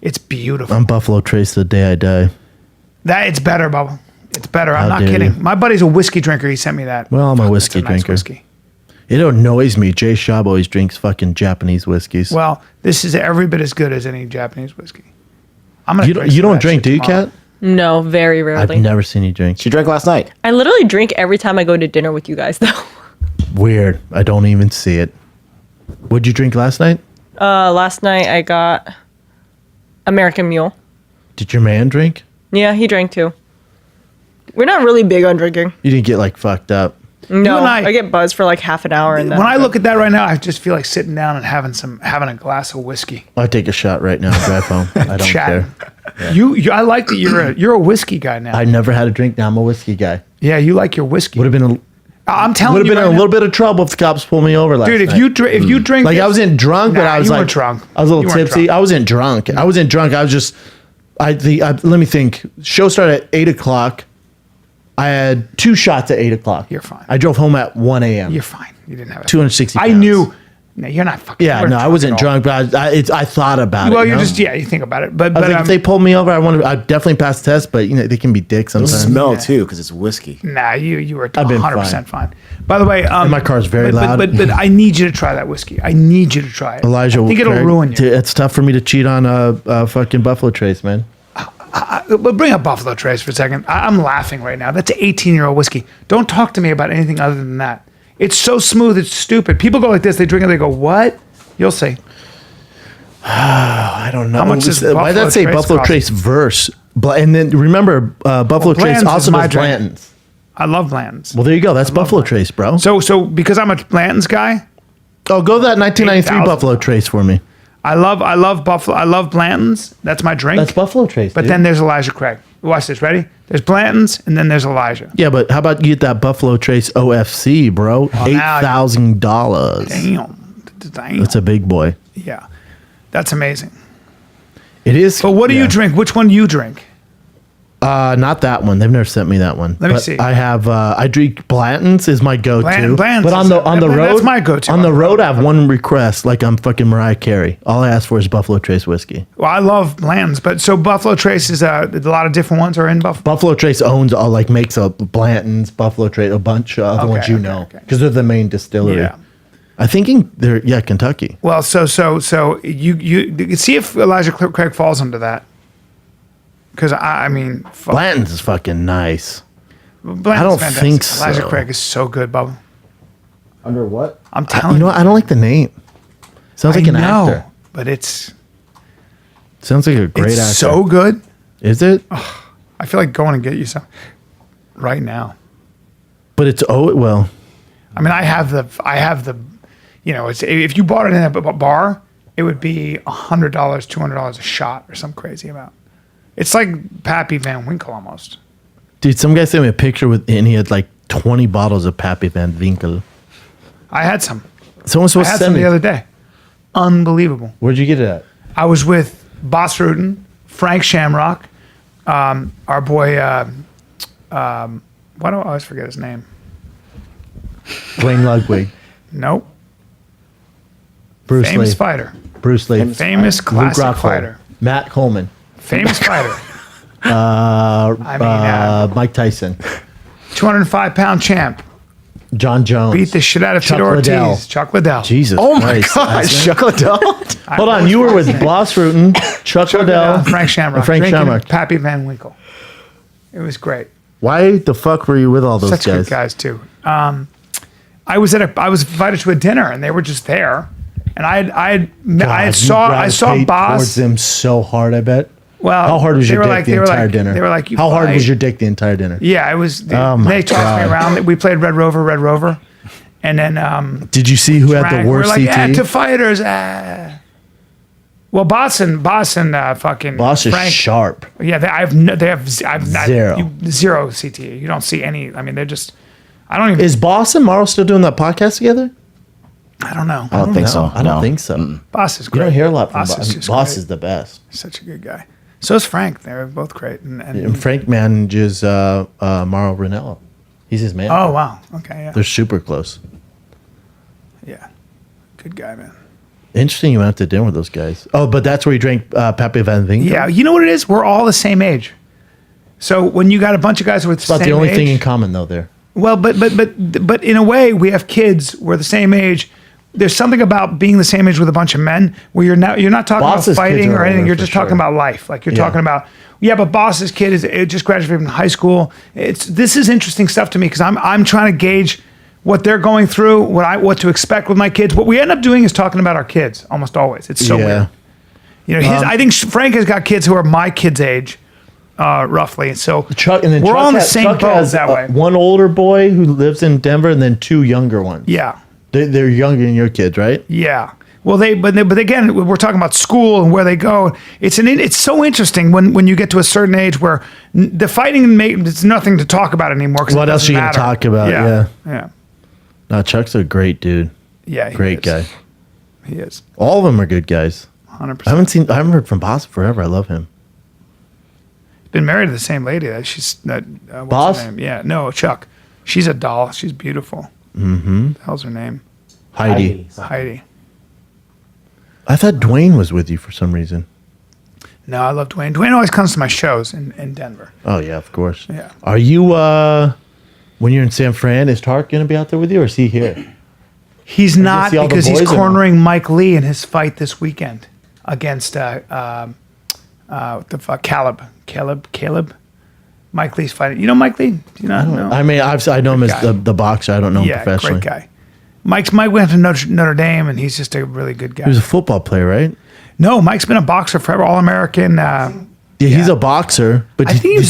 S1: It's beautiful.
S2: I'm Buffalo Trace the day I die.
S1: It's better, Bubba. It's better. I'm
S2: How
S1: not
S2: dare
S1: kidding.
S2: you.
S1: My buddy's a whiskey drinker. He sent me that.
S2: Well, I'm a
S1: Fuck,
S2: whiskey
S1: that's a nice
S2: drinker.
S1: whiskey.
S2: It annoys me. Jay Schaub always drinks fucking Japanese whiskeys.
S1: Well, this is every bit as good as any Japanese whiskey. I'm gonna.
S2: you
S1: drink some
S2: don't
S1: of that
S2: drink,
S1: shit
S2: do you,
S1: tomorrow.
S2: Kat?
S3: No, very rarely.
S2: I've never seen you drink.
S4: She drank last night.
S3: I literally drink every time I go to dinner with you guys, though.
S2: Weird. I don't even see it. What'd you drink last night?
S3: Last night I got American Mule.
S2: Did your man drink?
S3: Yeah, he drank too. We're not really big on drinking.
S2: You didn't get like fucked up.
S3: No,
S1: and I-
S3: I get buzzed for like half an hour, and then
S1: When I look at that right now, I just feel like sitting down and having a glass of whiskey.
S2: I'll take a shot right now and drive home. I don't
S1: Chatting.
S2: care.
S1: You, I like that you're a whiskey guy now.
S2: I never had a drink. Now I'm a whiskey guy.
S1: Yeah, you like your whiskey.
S2: Would have been
S1: I'm telling
S2: would have
S1: you,
S2: been
S1: right
S2: in a
S1: now-
S2: little bit of trouble if the cops pulled me over last
S1: dude.
S2: night.
S1: If you drink,
S2: Like I
S1: this-
S2: wasn't drunk, but
S1: Nah,
S2: I was
S1: you
S2: like
S1: weren't drunk.
S2: I was a
S1: You
S2: little
S1: weren't
S2: tipsy.
S1: drunk.
S2: I wasn't drunk. I wasn't drunk. I was just. Let me think. Show started at 8:00. I had 2 shots at 8:00.
S1: You're fine.
S2: I drove home at 1 a.m.
S1: You're fine. You didn't have it.
S2: 260
S1: I
S2: pounds.
S1: knew. No, you're not fucking.
S2: Yeah,
S1: you weren't
S2: no, I wasn't
S1: at all.
S2: drunk, but I thought about it.
S1: Well,
S2: you
S1: you're
S2: know?
S1: just you think about it, but
S2: I was like, if they pulled me over, I'd definitely pass the test, but they can be dicks
S4: It'll
S2: sometimes.
S4: smell too because it's whiskey.
S1: nah, you were
S2: I've been
S1: 100% fine. By the way,
S2: my car's very loud.
S1: But I need you to try that whiskey. I need you to try it.
S2: Elijah,
S1: I think it'll
S2: Craig,
S1: ruin you.
S2: dude, it's tough for me to cheat on a fucking Buffalo Trace, man.
S1: But bring up Buffalo Trace for a second. I'm laughing right now. That's an 18-year-old whiskey. Don't talk to me about anything other than that. It's so smooth. It's stupid. People go like this. They drink it. They go, what? You'll see.
S2: I don't know.
S1: How much does
S2: Why did that
S1: Buffalo
S2: say
S1: Trace
S2: Buffalo
S1: cost?
S2: Trace verse? And then remember, Buffalo Trace
S1: Bland's is
S2: also
S1: my
S2: does
S1: drink.
S2: Blanton's.
S1: I love Bland's.
S2: Well, there you go. That's Buffalo Trace, bro.
S1: So because I'm a Blanton's guy,
S2: Oh, go that 1993
S1: $8,000.
S2: Buffalo Trace for me.
S1: I love Buffalo. I love Blanton's. That's my drink.
S2: That's Buffalo Trace.
S1: But
S2: dude.
S1: then there's Elijah Craig. Watch this. Ready? There's Blanton's, and then there's Elijah.
S2: Yeah, but how about you get that Buffalo Trace OFC, bro?
S1: now-
S2: $8,000.
S1: Damn.
S2: That's a big boy.
S1: Yeah. That's amazing.
S2: It is.
S1: But what do
S2: yeah.
S1: you drink? Which one do you drink?
S2: Not that one. They've never sent me that one.
S1: Let me
S2: But
S1: see.
S2: I have. I drink Blanton's is my go-to.
S1: Blanton's
S2: but on
S1: is-
S2: the road,
S1: that's my go-to.
S2: On the road, I have one request. Like I'm fucking Mariah Carey. All I ask for is Buffalo Trace whiskey.
S1: Well, I love Blanton's, but so Buffalo Trace is a lot of different ones are in Buffalo.
S2: Buffalo Trace owns all makes a Blanton's, Buffalo Trace, a bunch of other ones
S1: okay.
S2: because they're the main distillery.
S1: Yeah.
S2: I think they're Kentucky.
S1: Well, so you see if Elijah Craig falls into that. Because I mean, fuck,
S2: Blanton's is fucking nice.
S1: Blanton's
S2: I don't
S1: fantastic.
S2: think so.
S1: Elijah Craig is so good, Bubba.
S4: Under what?
S1: I'm telling
S2: You know what? I don't like the name. Sounds like
S1: I
S2: an
S1: know,
S2: actor.
S1: but it's
S2: Sounds like a great actor.
S1: so good.
S2: Is it?
S1: I feel like going and get you some right now.
S2: But it's well.
S1: I mean, I have the, it's if you bought it in a bar, it would be $100, $200 a shot or some crazy amount. It's like Pappy Van Winkle almost.
S2: Dude, some guy sent me a picture and he had like 20 bottles of Pappy Van Winkle.
S1: I had some.
S2: Someone's
S1: I
S2: supposed to
S1: had
S2: send
S1: some
S2: me.
S1: the other day. Unbelievable.
S2: Where'd you get it at?
S1: I was with Boss Rudin, Frank Shamrock, our boy. Why do I always forget his name?
S2: Wayne Ludwig.
S1: Nope.
S2: Bruce
S1: Famous
S2: Lee.
S1: fighter.
S2: Bruce Lee.
S1: Famous
S2: Luke
S1: classic
S2: Rockhold.
S1: fighter.
S2: Matt Coleman.
S1: Famous fighter.
S2: Mike Tyson.
S1: 205-pound champ.
S2: John Jones.
S1: Beat the shit out of
S2: Chuck
S1: Theodore
S2: Liddell.
S1: Ortiz. Chuck Liddell.
S2: Jesus
S4: Oh my
S2: Christ.
S4: gosh, Chuck Liddell.
S2: Hold on, you were with Boss Rutan, Chuck Liddell,
S1: Frank Shamrock.
S2: and Frank
S1: drinking
S2: Shamrock.
S1: Pappy Van Winkle. It was great.
S2: Why the fuck were you with all those
S1: Such
S2: guys?
S1: good guys too. I was invited to a dinner and they were just there, and I saw
S2: towards
S1: Boss.
S2: them so hard. I bet.
S1: Well,
S2: How hard was
S1: they
S2: your
S1: were
S2: dick
S1: like-
S2: the
S1: they were
S2: entire
S1: like-
S2: dinner?
S1: they were like, you
S2: how hard
S1: fight.
S2: was your dick the entire dinner?
S1: Yeah, it was.
S2: Oh my
S1: they tossed
S2: God.
S1: me around. We played Red Rover, and then
S2: Did you see who had
S1: Frank,
S2: the
S1: we're
S2: worst
S1: like,
S2: CT?
S1: to fighters. Well, Boss and fucking
S2: Boss is
S1: Frank.
S2: sharp.
S1: Yeah, I've
S2: Zero.
S1: zero CTE. You don't see any. I mean, they're just. I don't even.
S2: Is Boss and Morrow still doing that podcast together?
S1: I don't know.
S4: I don't think so.
S2: I don't
S4: No.
S2: think so.
S1: Boss is
S2: You
S1: great.
S2: don't hear a lot from
S1: Boss.
S2: Boss.
S1: Is just
S2: Boss
S1: great.
S2: is the best.
S1: Such a good guy. So is Frank. They're both great.
S2: And Frank manages Mauro Ranello. He's his man.
S1: Oh wow. Okay. Yeah.
S2: They're super close.
S1: Yeah. Good guy, man.
S2: Interesting. You went out to dinner with those guys. Oh, but that's where you drank Pappy Van Winkle.
S1: Yeah. You know what it is? We're all the same age. So when you got a bunch of guys who are the
S2: It's about
S1: same
S2: the only
S1: age,
S2: thing in common though. There.
S1: well, but in a way, we have kids. We're the same age. There's something about being the same age with a bunch of men where you're not talking
S2: Boss's
S1: about
S2: kids
S1: fighting
S2: are
S1: or anything.
S2: older
S1: You're
S2: for
S1: just talking
S2: sure.
S1: about life. Like you're
S2: Yeah.
S1: talking about, but Boss's kid it just graduated from high school. This is interesting stuff to me because I'm trying to gauge what they're going through, what to expect with my kids. What we end up doing is talking about our kids almost always. It's so weird. You know, I think Frank has got kids who are my kids' age, roughly. So
S2: Chuck and then
S1: we're
S2: Chuck
S1: all in the
S2: has-
S1: same
S2: Chuck
S1: boat
S2: has,
S1: that way.
S2: One older boy who lives in Denver, and then two younger ones.
S1: Yeah.
S2: They're younger than your kids, right?
S1: Yeah. Well, but again, we're talking about school and where they go. It's so interesting when you get to a certain age where the fighting it's nothing to talk about anymore. 'Cause
S2: What
S1: it
S2: else
S1: doesn't
S2: are you gonna
S1: matter.
S2: talk about? Yeah.
S1: Yeah.
S2: No, Chuck's a great dude.
S1: Yeah. He
S2: Great
S1: is.
S2: guy.
S1: He is.
S2: All of them are good guys.
S1: 100%.
S2: I haven't heard from Boss forever. I love him.
S1: Been married to the same lady. She's what's
S2: Boss?
S1: her name? Yeah. No, Chuck. She's a doll. She's beautiful. Mm-hmm. The hell's her name?
S2: Heidi.
S1: Heidi.
S2: I thought Dwayne was with you for some reason.
S1: No, I love Dwayne. Dwayne always comes to my shows in Denver.
S2: Oh yeah, of course.
S1: Yeah.
S2: Are you when you're in San Fran? Is Tark gonna be out there with you, or is he here?
S1: He's not
S2: see all the
S1: because he's
S2: boys or no?
S1: cornering Mike Lee in his fight this weekend against what the fuck, Caleb. Mike Lee's fighting. You know Mike Lee? Do you not know?
S2: I mean, I know him as
S1: guy.
S2: the boxer. I don't know him
S1: Yeah,
S2: professionally.
S1: great guy. Mike went to Notre Dame, and he's just a really good guy.
S2: He was a football player, right?
S1: No, Mike's been a boxer forever, All-American.
S2: Yeah, he's a boxer, but
S1: I think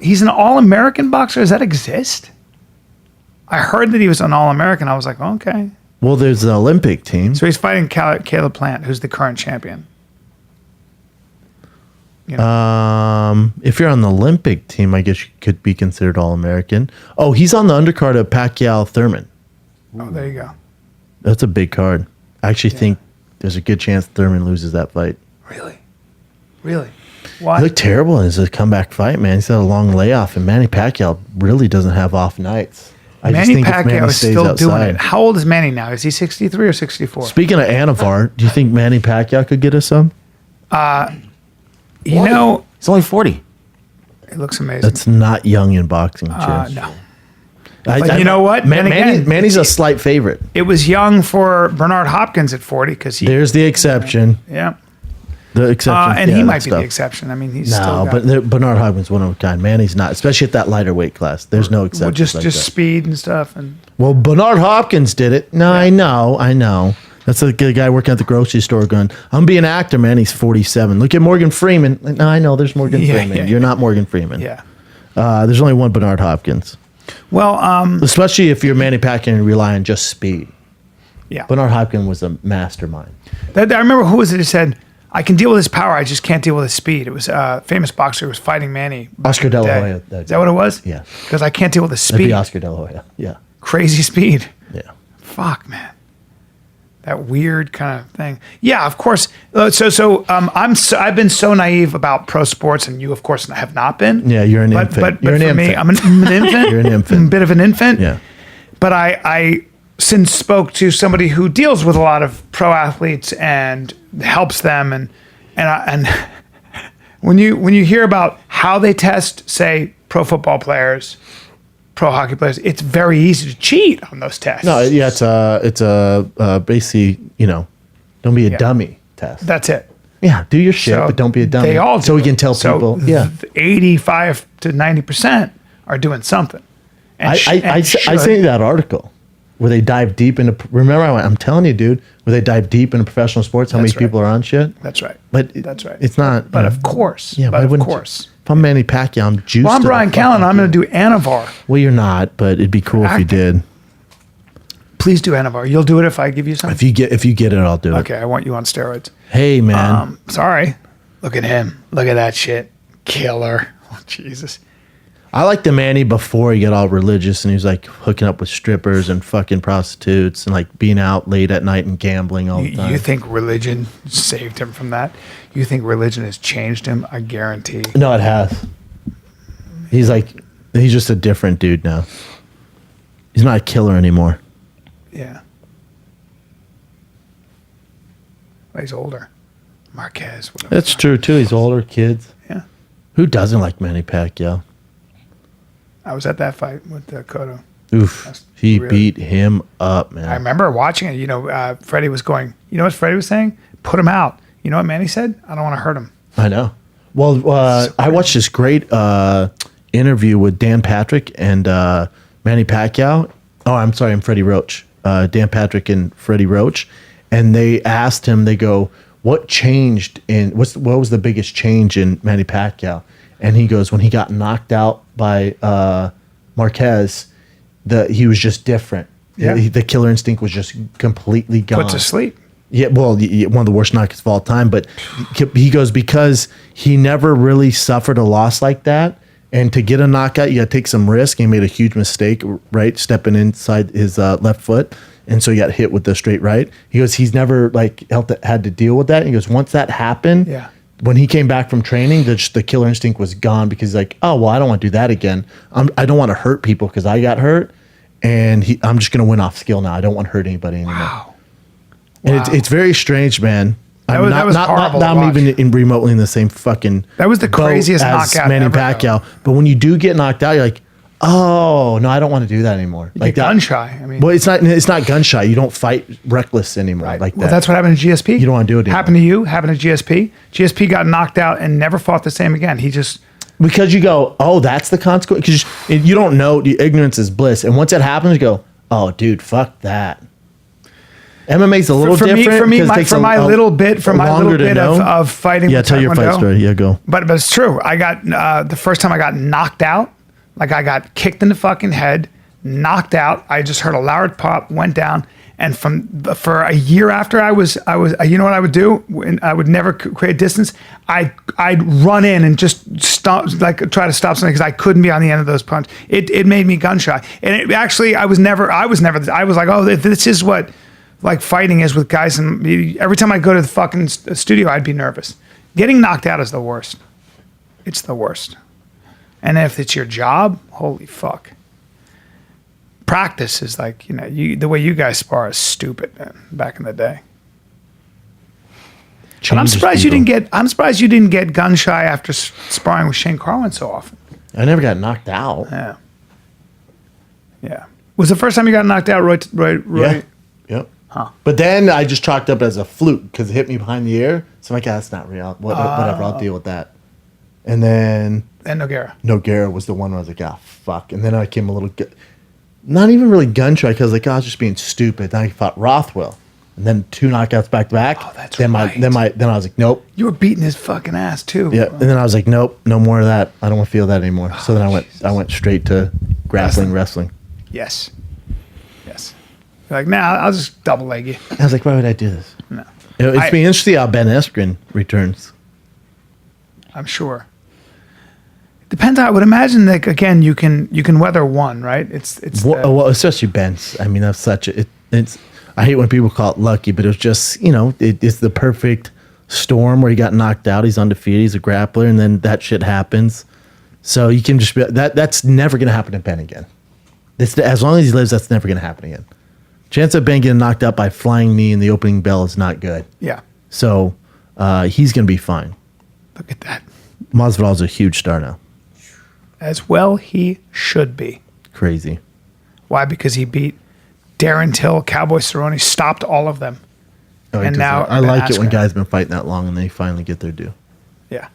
S1: he's an All-American boxer. Does that exist? I heard that he was an All-American. I was like, okay.
S2: Well, there's the Olympic team.
S1: So he's fighting Caleb Plant, who's the current champion. You know?
S2: If you're on the Olympic team, I guess you could be considered All-American. Oh, he's on the undercard of Pacquiao Thurman.
S1: Oh, there you go.
S2: That's a big card. I actually think there's a good chance Thurman loses that fight.
S1: Really? Why?
S2: He looked terrible in his comeback fight, man. He's had a long layoff, and Manny Pacquiao really doesn't have off nights. I just
S1: Manny
S2: think if
S1: Pacquiao
S2: Manny
S1: is
S2: stays
S1: still doing
S2: outside-
S1: it. How old is Manny now? Is he 63 or 64?
S2: Speaking of Anavar, do you think Manny Pacquiao could get us some?
S1: You know,
S4: He's only 40.
S1: it looks amazing.
S2: That's not young in boxing, Chris.
S1: No.
S2: I-
S1: But you know what? Then again,
S2: Manny's a slight favorite.
S1: It was young for Bernard Hopkins at 40 because he,
S2: There's the exception.
S1: yeah.
S2: The exception.
S1: And
S2: yeah,
S1: he
S2: that
S1: might be the
S2: stuff.
S1: exception. I mean, he's still
S2: No,
S1: got,
S2: but Bernard Hopkins one of a kind. Manny's not, especially at that lighter weight class. There's no exception.
S1: well, just
S2: like that.
S1: speed and stuff. And
S2: Well, Bernard Hopkins did it. No, I know. That's the guy working at the grocery store going, I'm being an actor, man. He's 47. Look at Morgan Freeman. Like, no, I know there's Morgan
S1: Yeah,
S2: Freeman.
S1: yeah,
S2: You're
S1: yeah.
S2: not Morgan Freeman.
S1: yeah.
S2: There's only one Bernard Hopkins.
S1: Well,
S2: Especially if you're Manny Pacquiao and rely on just speed.
S1: yeah.
S2: Bernard Hopkins was a mastermind.
S1: I remember who was it who said, I can deal with his power, I just can't deal with his speed. It was a famous boxer who was fighting Manny.
S2: Oscar De La
S1: Day.
S2: Hoya.
S1: Is that what it was?
S2: Yeah.
S1: Because I can't deal with his
S2: That'd be
S1: speed.
S2: Oscar De La Hoya. Yeah.
S1: Crazy speed.
S2: Yeah.
S1: Fuck, man. That weird kind of thing. Yeah, of course. I've been so naive about pro sports, and you, of course, have not been.
S2: Yeah, you're an
S1: but,
S2: infant.
S1: But
S2: You're an
S1: for me,
S2: infant.
S1: I'm an infant.
S2: You're an infant.
S1: I'm a bit of an infant.
S2: Yeah.
S1: But I since spoke to somebody who deals with a lot of pro athletes and helps them, and when you hear about how they test, say, pro football players, pro hockey players, it's very easy to cheat on those tests.
S2: No, yeah, it's a basically, don't be a dummy test.
S1: That's it.
S2: Yeah, do your shit,
S1: So
S2: but don't be a dummy.
S1: They all
S2: so
S1: do
S2: we can
S1: it.
S2: tell
S1: So
S2: people. Yeah,
S1: 85 to 90% are doing something. And
S2: I sent you that article where they dive deep into. Remember, I'm telling you, dude, where they dive deep into professional sports. How
S1: That's
S2: many people are on shit?
S1: That's right.
S2: But
S1: That's right.
S2: It's not.
S1: But of course.
S2: Yeah,
S1: but
S2: why
S1: of
S2: wouldn't you-
S1: course.
S2: If I'm Manny Pacquiao, I'm juiced.
S1: Well, I'm
S2: to the
S1: Bryan
S2: fucking
S1: Callen. I'm going
S2: deal.
S1: to do Anavar.
S2: Well, you're not, but it'd be cool if you
S1: Acting.
S2: did.
S1: Please do Anavar. You'll do it if I give you some.
S2: If you get it, I'll do it.
S1: Okay, I want you on steroids.
S2: Hey, man.
S1: Sorry. Look at him. Look at that shit. Killer. Oh, Jesus.
S2: I like the Manny before he got all religious and he was like hooking up with strippers and fucking prostitutes and like being out late at night and gambling all the time.
S1: You think religion saved him from that? You think religion has changed him? I guarantee.
S2: No, it has. He's just a different dude now. He's not a killer anymore.
S1: Yeah. Well, he's older. Marquez. Whatever.
S2: That's true too. He's older, kids.
S1: Yeah.
S2: Who doesn't like Manny Pacquiao?
S1: I was at that fight with Cotto.
S2: Oof.
S1: That's
S2: He
S1: really-
S2: beat him up, man.
S1: I remember watching it. You know, Freddie was going, you know what Freddie was saying? Put him out. You know what Manny said? I don't want to hurt him.
S2: I know. Well, I watched this great interview with Dan Patrick and Manny Pacquiao. Oh, I'm sorry, I'm Freddie Roach. Dan Patrick and Freddie Roach. And they asked him, they go, what changed what was the biggest change in Manny Pacquiao? And he goes, when he got knocked out by Marquez, he was just different.
S1: Yeah.
S2: The killer instinct was just completely gone.
S1: Put to sleep.
S2: Yeah, well, one of the worst knockouts of all time. But he goes, because he never really suffered a loss like that. And to get a knockout, you got to take some risk. He made a huge mistake, right? Stepping inside his left foot. And so he got hit with the straight right. He goes, he's never had to deal with that. He goes, once that happened,
S1: Yeah.
S2: when he came back from training, the killer instinct was gone because he's like, oh, well, I don't want to do that again. I don't want to hurt people because I got hurt. And I'm just going to win off skill now. I don't want to hurt anybody anymore.
S1: Wow.
S2: And it's very strange, man.
S1: That was horrible to
S2: Not
S1: watch.
S2: even in remotely in the same fucking.
S1: That was the
S2: boat
S1: craziest
S2: as
S1: knockout
S2: Manny
S1: ever, though.
S2: Pacquiao. But when you do get knocked out, you're like, oh no, I don't want to do that anymore.
S1: Like
S2: that.
S1: gun shy. I mean,
S2: Well, it's not gun shy. You don't fight reckless anymore like that.
S1: well, that's what happened to GSP.
S2: You don't wanna do it anymore.
S1: Happened to you. Happened to GSP. GSP got knocked out and never fought the same again. He just
S2: Because you go, oh, that's the consequence. Because you don't know. Ignorance is bliss. And once it happens, you go, oh, dude, fuck that. MMA's a little different.
S1: For me,
S2: 'cause it takes
S1: for my little bit
S2: longer to know.
S1: of fighting.
S2: Yeah,
S1: with
S2: tell your fight
S1: Taekwondo.
S2: story. Yeah, go.
S1: But it's true. I got the first time I got knocked out, like I got kicked in the fucking head, knocked out. I just heard a loud pop, went down, and for a year after I was, you know what I would do? I would never create distance. I'd run in and just stop, like try to stop something because I couldn't be on the end of those punches. It made me gun shy, and it actually I was like, oh, this is what like fighting is with guys. And every time I go to the fucking studio, I'd be nervous. Getting knocked out is the worst. It's the worst. And if it's your job, holy fuck. Practice is like, the way you guys spar is stupid, man, back in the day. And I'm surprised you didn't get gun shy after sparring with Shane Carwin so often.
S2: I never got knocked out.
S1: Yeah. Was the first time you got knocked out, Roy?
S2: Yeah. Yep.
S1: Huh.
S2: But then I just chalked up as a fluke because it hit me behind the ear. So I'm like, that's not real. Whatever, I'll deal with that. And then
S1: And Nogueira.
S2: Nogueira was the one where I was like, ah, fuck. And then I came a little, not even really gun shy because I was like, I was just being stupid. Then I fought Rothwell. And then 2 knockouts back to back.
S1: Oh, that's
S2: then
S1: right.
S2: Then I was like, nope.
S1: You were beating his fucking ass too.
S2: Yeah. And then I was like, nope, no more of that. I don't want to feel that anymore. So then I went straight to wrestling.
S1: Yes. You're like, nah, I'll just double leg you.
S2: I was like, why would I do this?
S1: No.
S2: It's been interesting how Ben Askren returns.
S1: I'm sure. Depends. I would imagine that again. You can weather one, right? It's
S2: Well, especially Ben's. I mean, that's such a. It's. I hate when people call it lucky, but it was just it's the perfect storm where he got knocked out. He's undefeated. He's a grappler, and then that shit happens. So you can just be that's never going to happen to Ben again. As long as he lives, that's never going to happen again. Chance of Ben getting knocked out by flying knee in the opening bell is not good.
S1: Yeah.
S2: So he's going to be fine.
S1: Look at that.
S2: Masvidal's a huge star now.
S1: As well, he should be.
S2: Crazy.
S1: Why? Because he beat Darren Till, Cowboy Cerrone, stopped all of them.
S2: Oh,
S1: And now
S2: I like it when
S1: Askren.
S2: guys been fighting that long and they finally get their due.
S1: Yeah.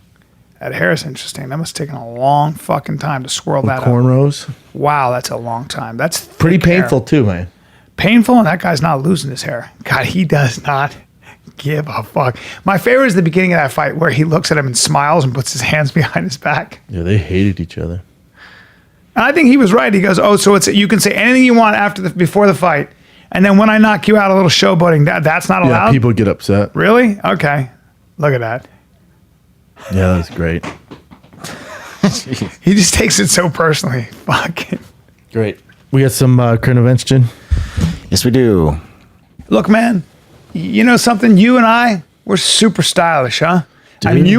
S1: At Harris, interesting. That must have taken a long fucking time to swirl that up.
S2: Cornrows.
S1: Wow, that's a long time. That's
S2: Pretty
S1: thick hair.
S2: painful too, man.
S1: Painful, and that guy's not losing his hair. God, he does not give a fuck. My favorite is the beginning of that fight where he looks at him and smiles and puts his hands behind his back.
S2: Yeah, they hated each other.
S1: And I think he was right. He goes, "Oh, so you can say anything you want before the fight, and then when I knock you out, a little showboating. That's not allowed."
S2: Yeah, people get upset.
S1: Really? Okay. Look at that.
S2: Yeah, that's great.
S1: He just takes it so personally. Fuck.
S2: Great. We got some current events, Jen.
S4: Yes, we do.
S1: Look, man, you know something? You and I, we're super stylish, huh? I mean,
S2: Dude.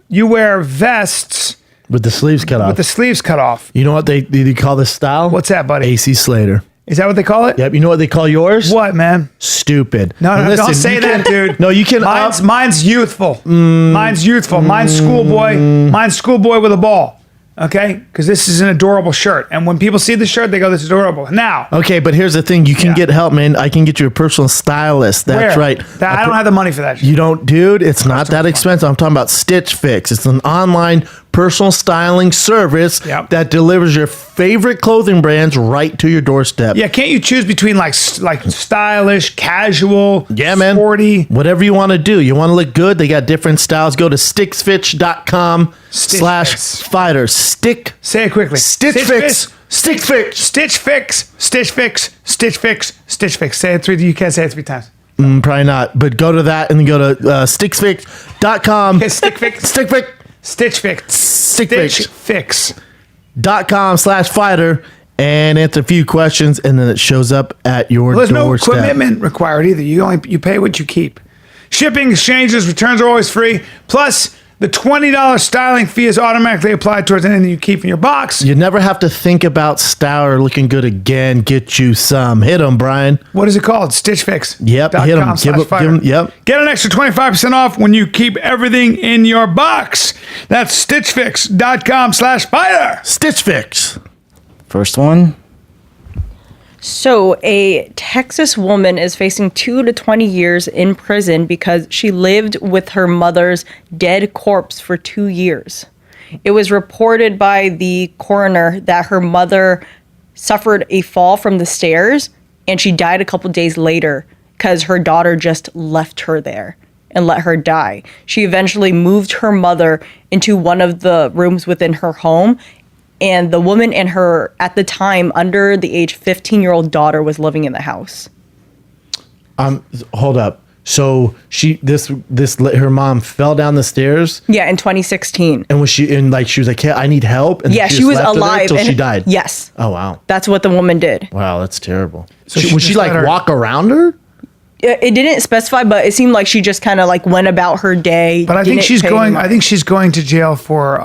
S1: you wear vests
S2: With the sleeves cut off.
S1: with the sleeves cut off.
S2: You know what they call this style?
S1: What's that, buddy?
S2: AC Slater.
S1: Is that what they call it?
S2: Yep. You know what they call yours?
S1: What, man?
S2: Stupid.
S1: No,
S2: Now
S1: don't
S2: listen,
S1: say
S2: you
S1: that,
S2: can-
S1: dude.
S2: No, you can.
S1: Mine's youthful. Mine's youthful. Mine's schoolboy. Mine's schoolboy with a ball. Okay, because this is an adorable shirt, and when people see the shirt, they go, "This is adorable." Now,
S2: Okay, but here's the thing: you can
S1: Yeah.
S2: get help, man. I can get you a personal stylist. That's
S1: where?
S2: right.
S1: I don't have the money for that.
S2: You don't, dude. It's not that expensive. I'm talking about Stitch Fix. It's an online personal styling service
S1: Yep.
S2: that delivers your favorite clothing brands right to your doorstep.
S1: Yeah, can't you choose between like stylish, casual,
S2: Yeah, man.
S1: sporty?
S2: Whatever you want to do. You want to look good? They got different styles. Go to stickfitch.com
S1: Stitch
S2: slash
S1: Fix.
S2: fighter.
S1: Say it quickly.
S2: Stitch Fix. Stick Fix.
S1: Stitch Fix. Stitch Fix. Stitch Fix. Stitch Fix. Say it three. You can't say it 3 times.
S2: Probably not. But go to that and then go to stickfix.com.
S1: Okay, Stick Fix.
S2: Stick Fix.
S1: Stitch Fix.
S2: Stick
S1: Stitch
S2: Fix.
S1: Fix.
S2: .com/fighter and answer a few questions, and then it shows up at your
S1: Well, there's no
S2: doorstep.
S1: commitment required either. You pay what you keep. Shipping, exchanges, returns are always free. Plus, the $20 styling fee is automatically applied towards anything you keep in your box.
S2: You never have to think about style or looking good again. Get you some. Hit them, Brian.
S1: What is it called? Stitch Fix.
S2: Yep, hit 'em. Give 'em- yep.
S1: Get an extra 25% off when you keep everything in your box. That's stitchfix.com/fighter.
S2: Stitch Fix.
S4: First one.
S3: So, a Texas woman is facing 2 to 20 years in prison because she lived with her mother's dead corpse for 2 years. It was reported by the coroner that her mother suffered a fall from the stairs and she died a couple days later because her daughter just left her there and let her die. She eventually moved her mother into one of the rooms within her home, and the woman and her, at the time, under the age 15-year-old daughter was living in the house.
S2: Hold up. So her mom fell down the stairs,
S3: Yeah, in 2016.
S2: and she was like, "Hey, I need help." And
S3: Yeah,
S2: she
S3: she
S2: just
S3: was
S2: left her there
S3: alive.
S2: till
S3: and-
S2: she died.
S3: Yes,
S2: Oh wow.
S3: that's what the woman did.
S2: Wow, that's terrible.
S1: So
S2: Would she
S1: just
S2: like
S1: let her-
S2: walk around her?
S3: It didn't specify, but it seemed like she just kind of like went about her day.
S1: But I think
S3: didn't
S1: she's
S3: pay
S1: going.
S3: any
S1: I think she's going to jail for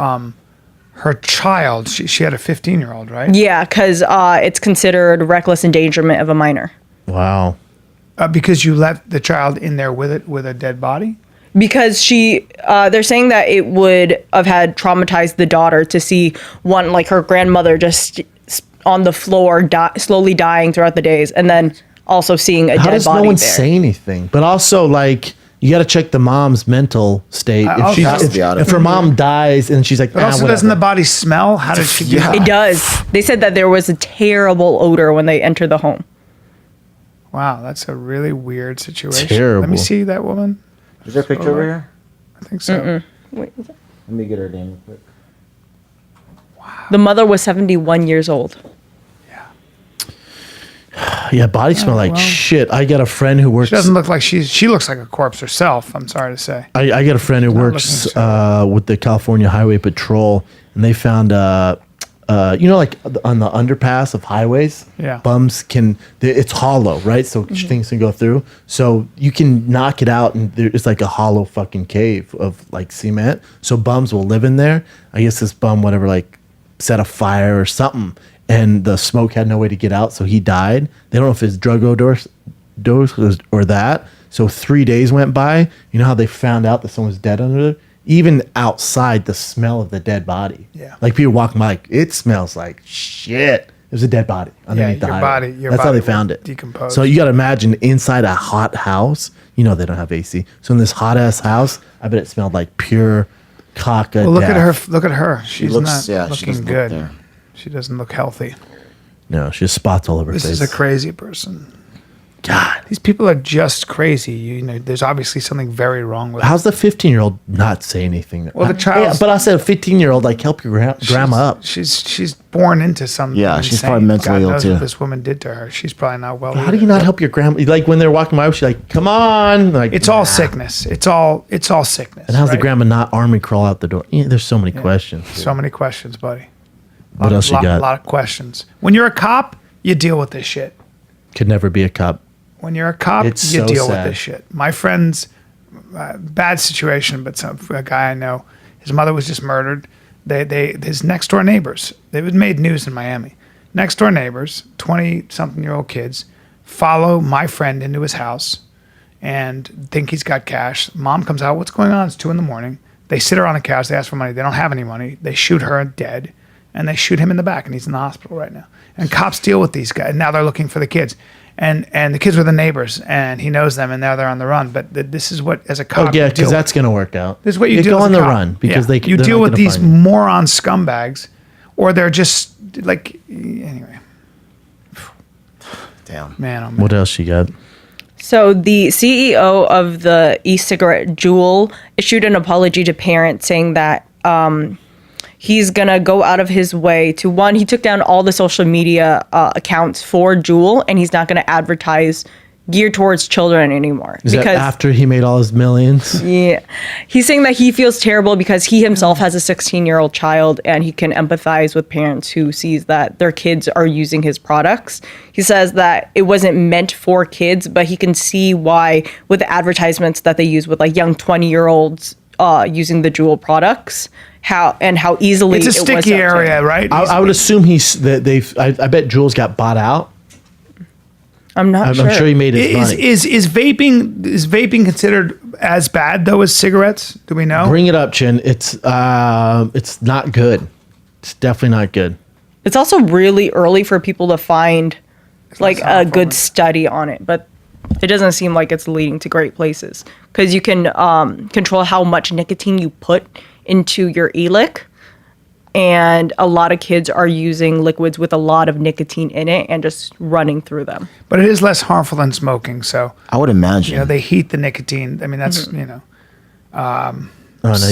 S1: her child. She had a 15-year-old, right?
S3: Yeah, because it's considered reckless endangerment of a minor.
S2: Wow.
S1: Because you left the child in there with a dead body.
S3: Because they're saying that it would have had traumatized the daughter to see one, like her grandmother just on the floor, slowly dying throughout the days, and then also seeing a
S2: How
S3: dead
S2: does
S3: body
S2: no one
S3: there.
S2: say anything? But also, like, you got to check the mom's mental state.
S1: also-
S2: If,
S1: Has to
S4: be out of
S2: if her mom dies and she's like,
S1: But also, doesn't the body smell? How did she do
S4: Yeah.
S1: that?
S3: It does. They said that there was a terrible odor when they entered the home.
S1: Wow, that's a really weird situation.
S2: Terrible.
S1: Let me see that woman.
S4: Is there a picture over here?
S1: I think so.
S3: Wait, is that-
S4: Let me get her name real quick.
S3: the mother was 71 years old.
S2: Yeah, body smell like
S1: well.
S2: shit. I got a friend who works.
S1: She doesn't look like she looks like a corpse herself. I'm sorry to say.
S2: I got a friend who
S1: not
S2: works
S1: looking
S2: with the California Highway Patrol, and they found like on the underpass of highways,
S1: Yeah.
S2: bums it's hollow, right? So things can go through. So you can knock it out, and it's like a hollow fucking cave of like cement. So bums will live in there. I guess this bum, whatever, like set a fire or something, and the smoke had no way to get out, so he died. They don't know if it's drug overdose or that. So 3 days went by. You know how they found out that someone's dead under there? Even outside, the smell of the dead body.
S1: Yeah.
S2: Like people walking by, like, it smells like shit. There's a dead body underneath the
S1: your
S2: highway.
S1: body- your
S2: That's how
S1: body
S2: they found
S1: will
S2: it.
S1: decompose.
S2: So you got to imagine inside a hot house. You know they don't have AC. So in this hot ass house, I bet it smelled like pure caca.
S1: Well, look at her.
S2: death.
S1: Look at her. She's
S4: looks-
S1: not
S4: yeah, she
S1: looking
S4: doesn't look
S1: good.
S4: there.
S1: She doesn't look healthy.
S2: No, she has spots all over her
S1: This
S2: face.
S1: is a crazy person.
S2: God,
S1: These people are just crazy. You know, there's obviously something very wrong with.
S2: how's the 15-year-old not say anything?
S1: Well, the child's-
S2: but I said a 15-year-old, like, help your grandma up.
S1: She's born into something.
S4: Yeah, she's
S1: insane.
S4: probably mentally
S1: God
S4: ill,
S1: knows
S4: too.
S1: What this woman did to her. She's probably not well.
S2: How do you not help your grandma? Like when they're walking by, she's like, "Come on!" Like
S1: It's all
S2: nah.
S1: sickness. It's all sickness.
S2: And how's the
S1: right?
S2: grandma not army crawl out the door? Yeah, there's so many questions.
S1: So many questions, buddy.
S2: What else you got?
S1: A lot of questions. When you're a cop, you deal with this shit.
S2: Could never be a cop.
S1: When you're a cop,
S2: It's
S1: you
S2: so
S1: deal
S2: sad.
S1: with this shit. My friend's bad situation, but a guy I know, his mother was just murdered. His next door neighbors, they made news in Miami. Next door neighbors, 20-something-year-old kids, follow my friend into his house and think he's got cash. Mom comes out, what's going on? It's 2 a.m. They sit her on the couch, they ask for money. They don't have any money. They shoot her dead, and they shoot him in the back, and he's in the hospital right now. And cops deal with these guys. Now they're looking for the kids. And the kids were the neighbors, and he knows them, and now they're on the run. But this is what, as a cop,
S2: Oh yeah,
S1: you deal
S2: because
S1: with.
S2: that's gonna work out.
S1: This is what you
S2: They
S1: do
S2: go
S1: as
S2: on
S1: a
S2: the
S1: cop.
S2: run because
S1: Yeah.
S2: they
S1: You
S2: they're
S1: deal
S2: not
S1: with
S2: gonna
S1: these
S2: find you.
S1: moron scumbags, or they're just like anyway.
S4: Damn.
S1: Man, oh man.
S2: What else you got?
S3: So the CEO of the e-cigarette Juul issued an apology to parents saying that he's going to go out of his way to, one, he took down all the social media accounts for Juul, and he's not going to advertise geared towards children anymore.
S2: Is that after he made all his millions?
S3: Yeah. He's saying that he feels terrible because he himself has a 16-year-old child, and he can empathize with parents who sees that their kids are using his products. He says that it wasn't meant for kids, but he can see why with the advertisements that they use with like young 20-year-olds using the Juul products, how easily
S1: It's a
S3: it was
S1: sticky
S3: up to
S1: area,
S3: him.
S1: right?
S2: I would assume I bet Jules got bought out.
S3: I'm not sure.
S2: I'm sure he made his money.
S1: Is vaping considered as bad though as cigarettes? Do we know?
S2: Bring it up, Chin. It's not good. It's definitely not good.
S3: It's also really early for people to find like a good study on it, but it doesn't seem like it's leading to great places because you can control how much nicotine you put into your e-lick, and a lot of kids are using liquids with a lot of nicotine in it and just running through them.
S1: But it is less harmful than smoking. So
S4: I would imagine.
S1: they heat the nicotine. I mean, that's
S2: Oh no,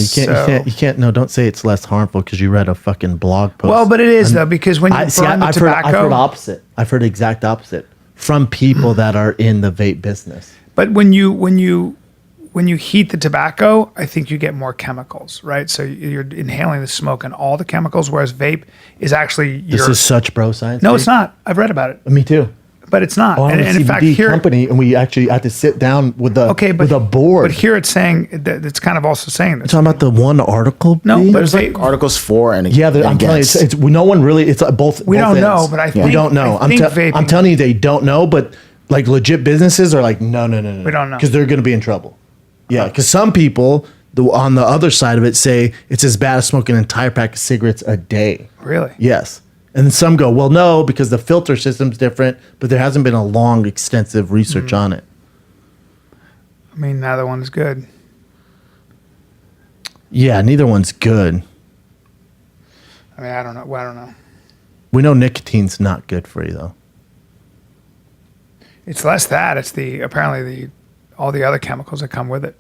S2: you can't. No, don't say it's less harmful because you read a fucking blog post.
S1: Well, but it is though because when you burn the
S2: I've
S1: tobacco.
S2: heard opposite. I've heard exact opposite from people that are in the vape business.
S1: But when you heat the tobacco, I think you get more chemicals, right? So you're inhaling the smoke and all the chemicals, whereas vape is actually
S2: This is such bro science.
S1: no,
S2: dude.
S1: it's not. I've read about it,
S2: Me too.
S1: but it's not.
S2: Oh, I'm
S1: and
S2: a
S1: in fact,
S2: CBD
S1: here
S2: company, and we actually had to sit down with the
S1: but
S2: with a board.
S1: But here it's saying that it's kind of also saying this.
S2: talking about the one article.
S1: No,
S2: B?
S1: but
S4: There's like
S1: vape-
S4: articles for and
S2: yeah,
S4: and
S2: I'm telling you,
S4: against.
S2: it's no one really. It's both.
S1: we
S2: both
S1: don't know,
S2: ends.
S1: but I
S4: Yeah.
S1: think
S2: We don't know.
S1: I think
S2: I'm
S1: vaping,
S2: telling you, they don't know, but like legit businesses are like, no.
S1: We don't know.
S2: because they're going to be in trouble. Yeah, because some people on the other side of it say it's as bad as smoking an entire pack of cigarettes a day.
S1: really.
S2: Yes. And then some go, well, no, because the filter system's different, but there hasn't been a long, extensive research on it.
S1: I mean, neither one is good.
S2: Yeah, neither one's good.
S1: I mean, I don't know. Well, I don't know.
S2: We know nicotine's not good for you, though.
S1: It's less that. It's apparently all the other chemicals that come with it.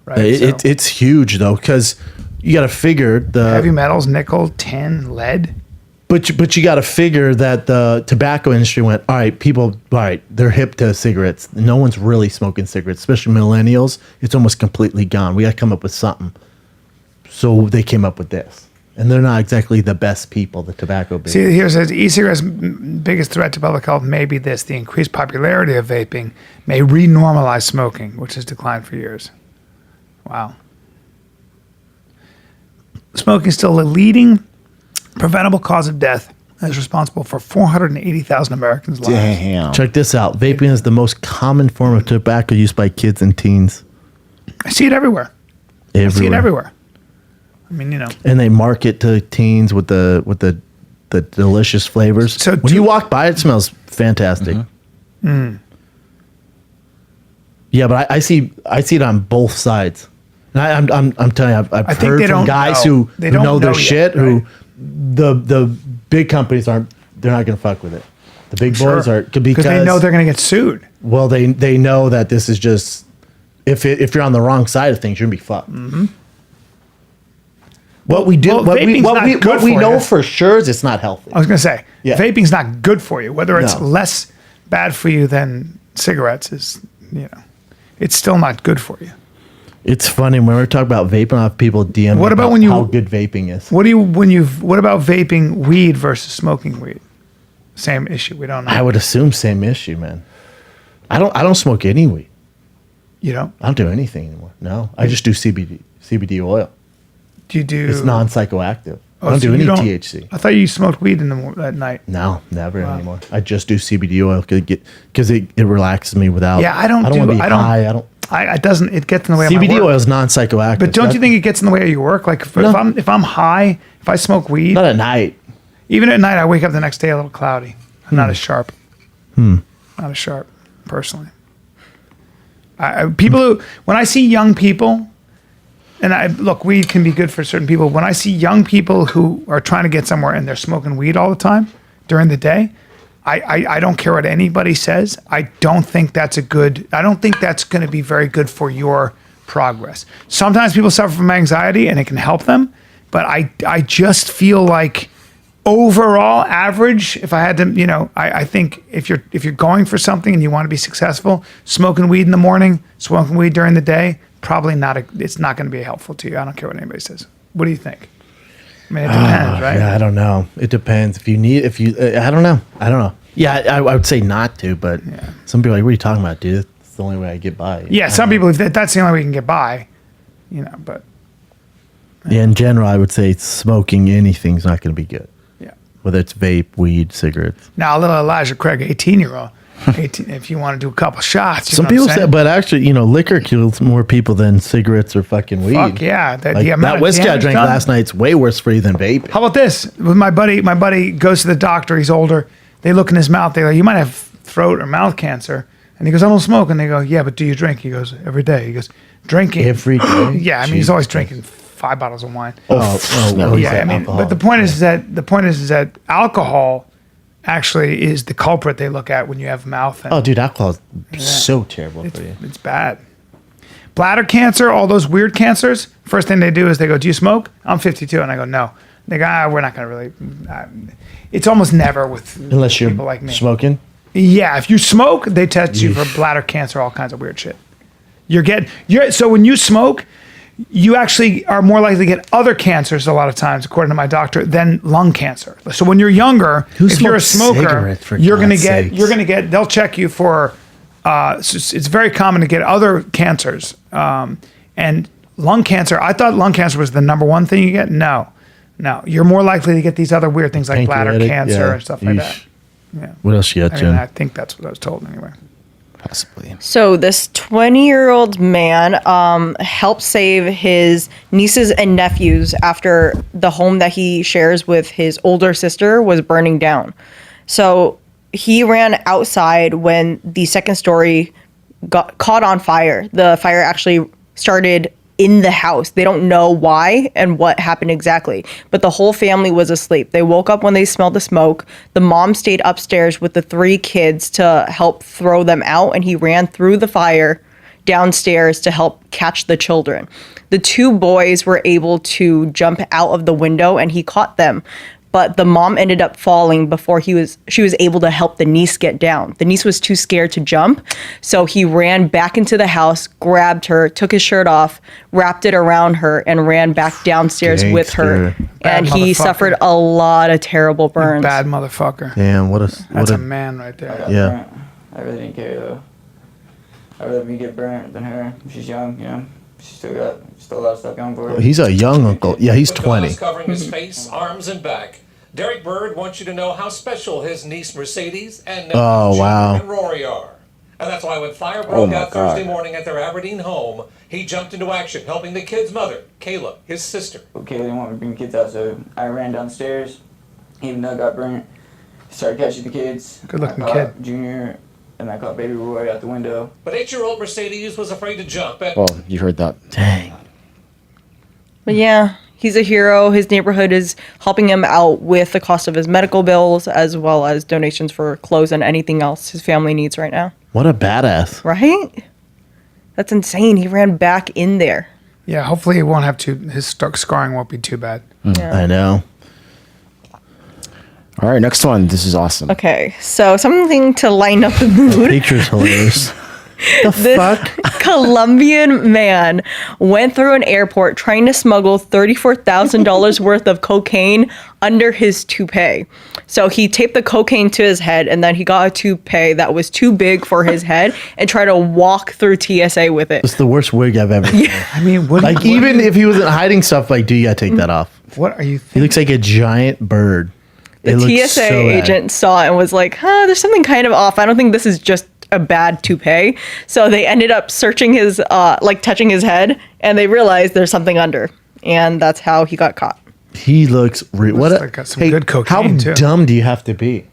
S1: Right.
S2: It's huge, though, because you got to figure
S1: heavy metals, nickel, tin, lead.
S2: But you got to figure that the tobacco industry went, all right, they're hip to cigarettes. No one's really smoking cigarettes, especially millennials. It's almost completely gone. We got to come up with something. So they came up with this. And they're not exactly the best people, the tobacco business.
S1: See, here it says e-cigarettes' biggest threat to public health may be this: the increased popularity of vaping may renormalize smoking, which has declined for years. Wow. Smoking is still the leading preventable cause of death and is responsible for 480,000 Americans' lives.
S4: Damn.
S2: Check this out. Vaping is the most common form of tobacco used by kids and teens.
S1: I see it everywhere. I see it everywhere. I mean,
S2: And they market to teens with the delicious flavors.
S1: So
S2: when you walk by, it smells fantastic. Yeah, but I see it on both sides. And I'm telling you, I've
S1: think
S2: heard
S1: they
S2: from
S1: don't
S2: guys
S1: know.
S2: who
S1: They
S2: know
S1: don't
S2: their
S1: know yet,
S2: shit.
S1: right?
S2: Who the big companies they're not going to fuck with it. The big boys are
S1: because they know they're going to get sued.
S2: Well, they know that this is just if you're on the wrong side of things, you're gonna be fucked.
S1: Mm-hmm.
S2: What we do, what we know
S1: you.
S2: for sure is it's not healthy.
S1: I was going to say,
S2: Yeah.
S1: vaping's not good for you. Whether it's
S2: No.
S1: less bad for you than cigarettes is, it's still not good for you.
S2: It's funny when we're talking about vaping. I have people DM
S1: What
S2: me
S1: about when you-
S2: how good vaping is.
S1: What about vaping weed versus smoking weed? Same issue. We don't know.
S2: I would assume same issue, man. I don't smoke any weed.
S1: You know?
S2: I don't do anything anymore. No, I just do CBD oil.
S1: Do you do?
S2: It's non-psychoactive. I
S1: Oh,
S2: don't
S1: so
S2: do
S1: you
S2: any THC.
S1: I thought you smoked weed at night.
S2: No, never anymore. I just do CBD oil because it relaxes me without.
S1: Yeah, I don't
S2: want to be high. I don't.
S1: It gets in the way of my
S2: CBD
S1: work.
S2: oil is non-psychoactive.
S1: But don't you think it gets in the way of your work? Like if I'm high, if I smoke weed,
S2: Not at night.
S1: even at night, I wake up the next day a little cloudy. I'm not as sharp. Not as sharp, personally. When I see young people, and look, weed can be good for certain people. When I see young people who are trying to get somewhere and they're smoking weed all the time during the day, I don't care what anybody says. I don't think that's going to be very good for your progress. Sometimes people suffer from anxiety and it can help them, but I just feel like overall average, if I had to, I think if you're going for something and you want to be successful, smoking weed in the morning, smoking weed during the day, probably it's not going to be helpful to you. I don't care what anybody says. What do you think? I mean, it depends, right?
S2: Yeah, I don't know. It depends. I don't know. Yeah, I would say not to, but some people are like, what are you talking about, dude? It's the only way I get by.
S1: Yeah, some people, if that's the only way you can get by, but.
S2: Yeah, in general, I would say smoking anything's not going to be good.
S1: Yeah.
S2: Whether it's vape, weed, cigarettes.
S1: Now, a little Elijah Craig, 18-year-old, if you want to do a couple shots.
S2: Some people say, but actually, liquor kills more people than cigarettes or fucking weed.
S1: Fuck yeah.
S2: That whiskey I drank last night's way worse for you than vape.
S1: How about this? With my buddy goes to the doctor. He's older. They look in his mouth. They go, you might have throat or mouth cancer. And he goes, I don't smoke. And they go, yeah, but do you drink? He goes, every day. He goes, drinking.
S2: Every day?
S1: Yeah, I mean, he's always drinking 5 bottles of wine.
S2: Oh,
S1: Yeah, I mean, but the point is that alcohol actually is the culprit they look at when you have mouth. And,
S2: Oh, dude, alcohol is so terrible for you.
S1: it's bad. Bladder cancer, all those weird cancers. First thing they do is they go, do you smoke? I'm 52. And I go, no. They go, we're not going to really. It's almost never with
S2: Unless you're
S1: people like me.
S2: smoking.
S1: Yeah, if you smoke, they test you for bladder cancer, all kinds of weird shit. So when you smoke, you actually are more likely to get other cancers a lot of times, according to my doctor, than lung cancer. So when you're younger, if you're a
S2: smokes
S1: smoker,
S2: cigarettes, for
S1: you're going to
S2: God's sakes?
S1: they'll check you for, it's very common to get other cancers. And lung cancer, I thought lung cancer was the number one thing you get. No, you're more likely to get these other weird things like bladder
S2: Pancreatic,
S1: cancer
S2: yeah.
S1: and stuff like
S2: Yeesh.
S1: that. Yeah.
S2: What else you got,
S1: I
S2: Jen?
S1: mean, I think that's what I was told anyway.
S4: Possibly.
S3: So this 20-year-old man helped save his nieces and nephews after the home that he shares with his older sister was burning down. So he ran outside when the second story got caught on fire. The fire actually started in the house. They don't know why and what happened exactly, but the whole family was asleep. They woke up when they smelled the smoke. The mom stayed upstairs with the 3 kids to help throw them out, and he ran through the fire downstairs to help catch the children. The 2 boys were able to jump out of the window and he caught them, but the mom ended up falling before she was able to help the niece get down. The niece was too scared to jump, so he ran back into the house, grabbed her, took his shirt off, wrapped it around her, and ran back downstairs with her.
S2: Gangster.
S1: Bad
S3: And he
S1: motherfucker.
S3: suffered a lot of terrible burns.
S1: Bad motherfucker.
S2: Damn,
S1: That's a man right there.
S2: Yeah.
S7: I really didn't care though. I'd rather me get burnt than her. She's young, She's still got a lot of stuff going for her.
S2: He's a young uncle. Yeah, he's
S8: With
S2: 20.
S8: gauze covering his face, arms, and back. Derek Bird wants you to know how special his niece Mercedes and nephew
S2: Oh,
S8: Junior
S2: wow.
S8: and Rory are. And that's why when fire broke
S4: my
S8: out
S4: God.
S8: Thursday morning at their Aberdeen home, he jumped into action, helping the kid's mother, Kayla, his sister.
S7: Okay, they didn't want me to bring the kids out, so I ran downstairs. Even though I got burnt, started catching the kids.
S1: Good-looking
S7: I caught
S1: kid.
S7: Junior, and I caught baby Roy out the window.
S8: But 8-year-old Mercedes was afraid to jump. And
S4: Well, you heard that.
S2: Dang.
S3: But yeah, He's a hero. His neighborhood is helping him out with the cost of his medical bills as well as donations for clothes and anything else his family needs right now.
S2: What a badass.
S3: Right? That's insane. He ran back in there.
S1: Yeah, hopefully he won't have his scarring won't be too bad.
S2: I know.
S4: All right, next one. This is awesome.
S3: Okay, so something to lighten up the mood.
S2: Picture's hilarious.
S3: This Colombian man went through an airport trying to smuggle $34,000 worth of cocaine under his toupee. So he taped the cocaine to his head, and then he got a toupee that was too big for his head and tried to walk through TSA with it.
S2: It's the worst wig I've ever seen.
S1: I mean,
S2: Even if he wasn't hiding stuff, like, dude, you gotta take that off.
S1: What are you
S2: He
S1: thinking?
S2: looks like a giant bird.
S3: The TSA agent saw it and was like, there's something kind of off. I don't think this is just a bad toupee. So they ended up searching his, touching his head, and they realized there's something under. And that's how he got caught.
S2: He looks what?
S1: like got some good cocaine,
S2: How
S1: too.
S2: dumb do you have to be